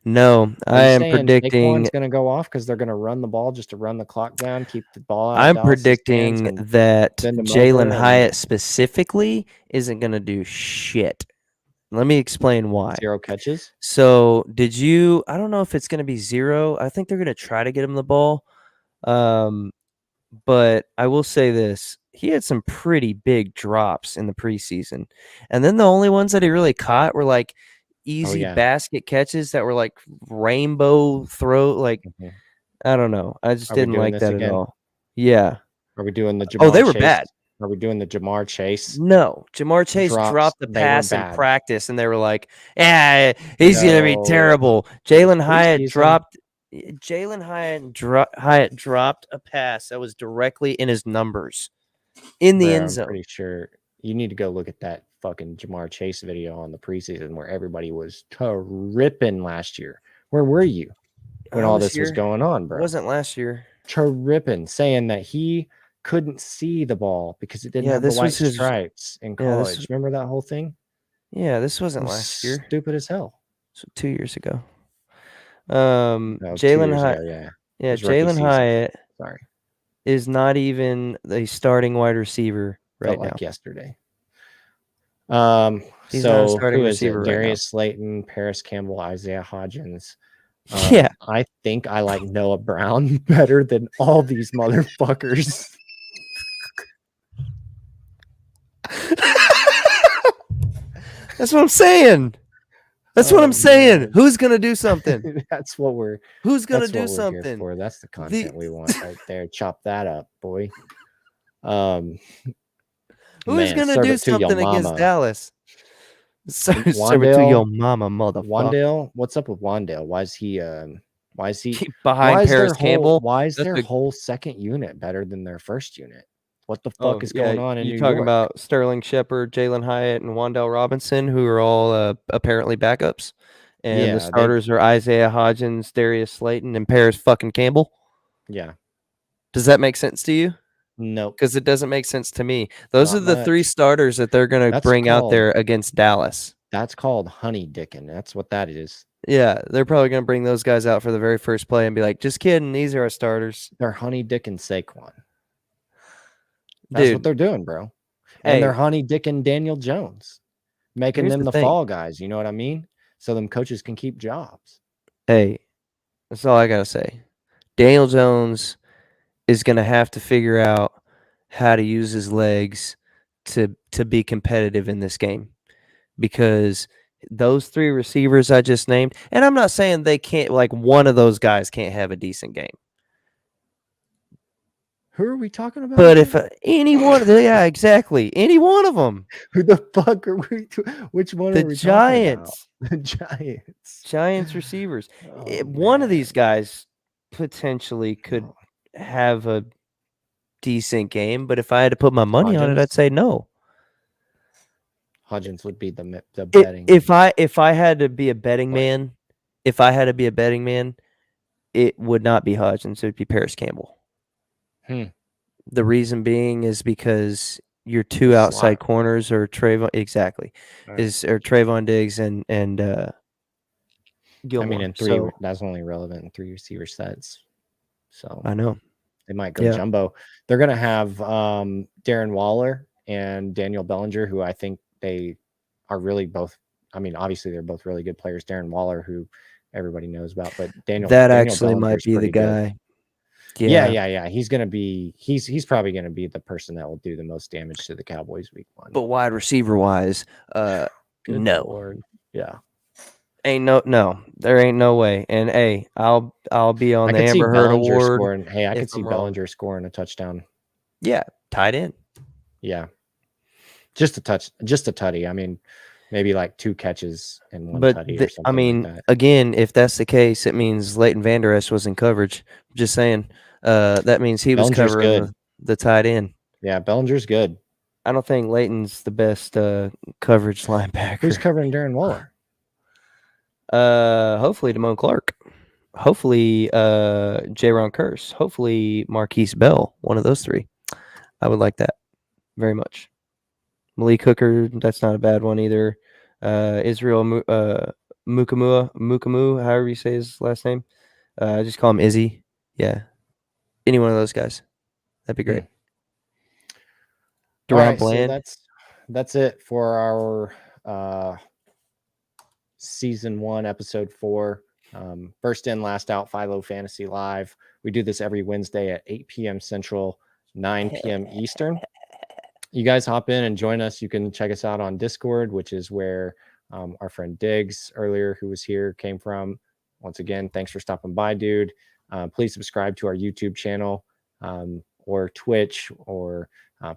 Speaker 2: No,
Speaker 1: Are
Speaker 2: I
Speaker 1: you
Speaker 2: am
Speaker 1: saying
Speaker 2: predicting.
Speaker 1: Saquon's going to go off because they're going to run the ball just to run the clock down, keep the ball out of
Speaker 2: I'm
Speaker 1: Dallas's hands,
Speaker 2: predicting
Speaker 1: and
Speaker 2: that
Speaker 1: bend them
Speaker 2: Jalen
Speaker 1: over and
Speaker 2: Hyatt specifically isn't going to do shit. Let me explain why.
Speaker 1: 0 catches?
Speaker 2: So, I don't know if it's going to be 0. I think they're going to try to get him the ball. But I will say this. He had some pretty big drops in the preseason. And then the only ones that he really caught were like easy
Speaker 1: yeah.
Speaker 2: basket catches that were like rainbow throw. Like,
Speaker 1: Mhm.
Speaker 2: I don't know. I just
Speaker 1: Are we
Speaker 2: didn't
Speaker 1: doing
Speaker 2: like
Speaker 1: this
Speaker 2: that
Speaker 1: again?
Speaker 2: at all. Yeah.
Speaker 1: Are we doing the Jamar
Speaker 2: Oh, they were
Speaker 1: Chase?
Speaker 2: bad.
Speaker 1: Are we doing the Jamar Chase?
Speaker 2: No, Jamar Chase
Speaker 1: drops?
Speaker 2: dropped the
Speaker 1: They were
Speaker 2: pass in
Speaker 1: bad.
Speaker 2: practice, and they were like, "Yeah, he's gonna be
Speaker 1: No.
Speaker 2: terrible." Jalen Hyatt
Speaker 1: Preseason.
Speaker 2: Hyatt dropped a pass that was directly in his numbers in the
Speaker 1: Bro,
Speaker 2: end
Speaker 1: I'm
Speaker 2: zone.
Speaker 1: pretty sure you need to go look at that fucking Jamar Chase video on the preseason where everybody was tripping last year. Where were you when all this was going on,
Speaker 2: It
Speaker 1: bro?
Speaker 2: wasn't last year.
Speaker 1: Tripping, saying that he couldn't see the ball because it didn't
Speaker 2: Yeah,
Speaker 1: have the
Speaker 2: this
Speaker 1: white
Speaker 2: was his-
Speaker 1: stripes in
Speaker 2: yeah,
Speaker 1: college. Remember that whole thing?
Speaker 2: Yeah, this
Speaker 1: It
Speaker 2: wasn't
Speaker 1: was
Speaker 2: last year.
Speaker 1: stupid as hell.
Speaker 2: So 2 years ago.
Speaker 1: No, 2
Speaker 2: Jalen
Speaker 1: years
Speaker 2: Hyatt.
Speaker 1: ago, yeah.
Speaker 2: Yeah,
Speaker 1: His rookie
Speaker 2: Jalen
Speaker 1: season.
Speaker 2: Hyatt
Speaker 1: Sorry.
Speaker 2: is not even a starting wide receiver right
Speaker 1: Felt
Speaker 2: now.
Speaker 1: like yesterday.
Speaker 2: He's not a
Speaker 1: So
Speaker 2: starting
Speaker 1: who is
Speaker 2: receiver
Speaker 1: it?
Speaker 2: right now.
Speaker 1: Darius Slayton, Paris Campbell, Isaiah Hodgins.
Speaker 2: Yeah.
Speaker 1: I think I like Noah Brown better than all these motherfuckers.
Speaker 2: That's what I'm saying. That's what
Speaker 1: Oh,
Speaker 2: I'm saying.
Speaker 1: man.
Speaker 2: Who's gonna do something?
Speaker 1: That's what we're
Speaker 2: Who's gonna
Speaker 1: that's
Speaker 2: do
Speaker 1: what we're here
Speaker 2: something?
Speaker 1: for. That's the content we want right there. Chop that up, boy.
Speaker 2: Who's
Speaker 1: Man,
Speaker 2: gonna
Speaker 1: serve
Speaker 2: do
Speaker 1: it to your
Speaker 2: something against
Speaker 1: mama.
Speaker 2: Dallas? Serve it to your mama, motherfucker.
Speaker 1: Wandale, what's up with Wandale? Why is he
Speaker 2: Behind
Speaker 1: why is
Speaker 2: Paris Campbell?
Speaker 1: Why is
Speaker 2: That's
Speaker 1: their
Speaker 2: a-
Speaker 1: whole second unit better than their first unit? What the
Speaker 2: Oh,
Speaker 1: fuck is
Speaker 2: yeah,
Speaker 1: going on in
Speaker 2: you
Speaker 1: New
Speaker 2: talking
Speaker 1: York?
Speaker 2: about Sterling Shepard, Jalen Hyatt, and Wandale Robinson, who are all apparently backups, and
Speaker 1: Yeah,
Speaker 2: the
Speaker 1: they-
Speaker 2: starters are Isaiah Hodgins, Darius Slayton, and Paris fucking Campbell.
Speaker 1: Yeah.
Speaker 2: Does that make sense to you?
Speaker 1: Nope.
Speaker 2: Because it doesn't make sense to me. Those
Speaker 1: Not
Speaker 2: are the 3
Speaker 1: much.
Speaker 2: starters that they're going to
Speaker 1: That's
Speaker 2: bring out
Speaker 1: called-
Speaker 2: there against Dallas.
Speaker 1: That's called honey dicking. That's what that is.
Speaker 2: Yeah, they're probably going to bring those guys out for the very first play and be like, just kidding, these are our starters.
Speaker 1: They're honey dicking Saquon. That's
Speaker 2: Dude,
Speaker 1: what they're doing, bro. And
Speaker 2: hey,
Speaker 1: they're honey dicking Daniel Jones, making
Speaker 2: Here's
Speaker 1: them
Speaker 2: the
Speaker 1: the
Speaker 2: thing.
Speaker 1: fall guys. You know what I mean? So them coaches can keep jobs.
Speaker 2: hey, that's all I got to say. Daniel Jones is going to have to figure out how to use his legs to be competitive in this game, because those 3 receivers I just named, and I'm not saying they can't, like one of those guys can't have a decent game.
Speaker 1: Who are we talking about?
Speaker 2: But
Speaker 1: again?
Speaker 2: if any one, yeah, exactly, any one of them,
Speaker 1: Who the fuck are we? Which one
Speaker 2: the
Speaker 1: are we
Speaker 2: Giants,
Speaker 1: talking about? The
Speaker 2: Giants receivers,
Speaker 1: Oh,
Speaker 2: one of
Speaker 1: man.
Speaker 2: these guys potentially could
Speaker 1: Oh.
Speaker 2: have a decent game. But if I had to put my money on it,
Speaker 1: Hodgins?
Speaker 2: I'd say no.
Speaker 1: Hodgins would be the betting.
Speaker 2: If I had to be a betting
Speaker 1: Right.
Speaker 2: man, it would not be Hodgins. It would be Paris Campbell. The reason being is because your 2 outside
Speaker 1: Slot.
Speaker 2: corners are Trayvon, exactly,
Speaker 1: Right.
Speaker 2: are Trayvon Diggs and Gilmore.
Speaker 1: I mean, in 3,
Speaker 2: So,
Speaker 1: that's only relevant in 3 receiver sets. So
Speaker 2: I know.
Speaker 1: they might go
Speaker 2: Yeah.
Speaker 1: jumbo. They're gonna have Darren Waller and Daniel Bellinger, who I think they are really both. I mean, obviously they're both really good players. Darren Waller, who everybody knows about, but Daniel
Speaker 2: Actually
Speaker 1: Bellinger's
Speaker 2: might be the
Speaker 1: pretty good.
Speaker 2: guy.
Speaker 1: Yeah. He's gonna be. He's probably gonna be the person that will do the most damage to the Cowboys week 1.
Speaker 2: But wide receiver wise,
Speaker 1: Good
Speaker 2: no.
Speaker 1: Lord. Yeah.
Speaker 2: No, there ain't no way. And hey, I'll be on
Speaker 1: I
Speaker 2: the
Speaker 1: could see
Speaker 2: Amber Heard
Speaker 1: Bellinger
Speaker 2: Award.
Speaker 1: scoring. Hey, I
Speaker 2: if
Speaker 1: could see
Speaker 2: I'm wrong.
Speaker 1: Bellinger scoring a touchdown.
Speaker 2: Yeah, tight end.
Speaker 1: Yeah. Just a tutty. I mean, maybe like 2 catches and 1
Speaker 2: But
Speaker 1: tutty or something like that.
Speaker 2: again, if that's the case, it means Leighton Vander Esch was in coverage. Just saying. That means he was
Speaker 1: Bellinger's
Speaker 2: covering
Speaker 1: good.
Speaker 2: the tight end.
Speaker 1: Yeah, Bellinger's good.
Speaker 2: I don't think Leighton's the best coverage linebacker.
Speaker 1: Who's covering Darren Waller?
Speaker 2: Hopefully Damone Clark. Hopefully Jaron Curse. Hopefully Marquise Bell. One of those three. I would like that very much. Malik Hooker, that's not a bad one either. Israel Mukamu, however you say his last name. I just call him Izzy. Yeah. Any one of those guys. That'd be great.
Speaker 1: All
Speaker 2: Deron
Speaker 1: right,
Speaker 2: Bland.
Speaker 1: so that's it for our season 1, episode 4. First in, last out, Philo Fantasy Live. We do this every Wednesday at 8 p.m. Central, 9 p.m. Eastern. You guys hop in and join us. You can check us out on Discord, which is where our friend Diggs earlier, who was here, came from. Once again, thanks for stopping by, dude. Please subscribe to our YouTube channel or Twitch, or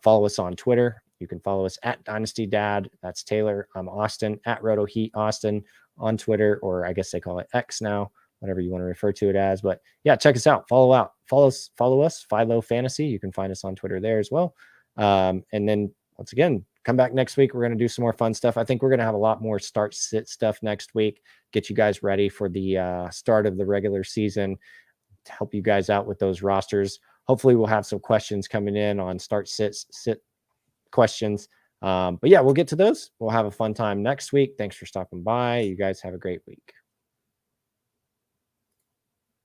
Speaker 1: follow us on Twitter. You can follow us at Dynasty Dad. That's Taylor. I'm Austin, at Roto Heat Austin on Twitter, or I guess they call it X now, whatever you want to refer to it as. But yeah, check us out. Follow us, Philo Fantasy. You can find us on Twitter there as well. And then once again, come back next week. We're going to do some more fun stuff. I think we're going to have a lot more start sit stuff next week. Get you guys ready for the start of the regular season to help you guys out with those rosters. Hopefully we'll have some questions coming in on sit questions. But yeah, we'll get to those. We'll have a fun time next week. Thanks for stopping by. You guys have a great week.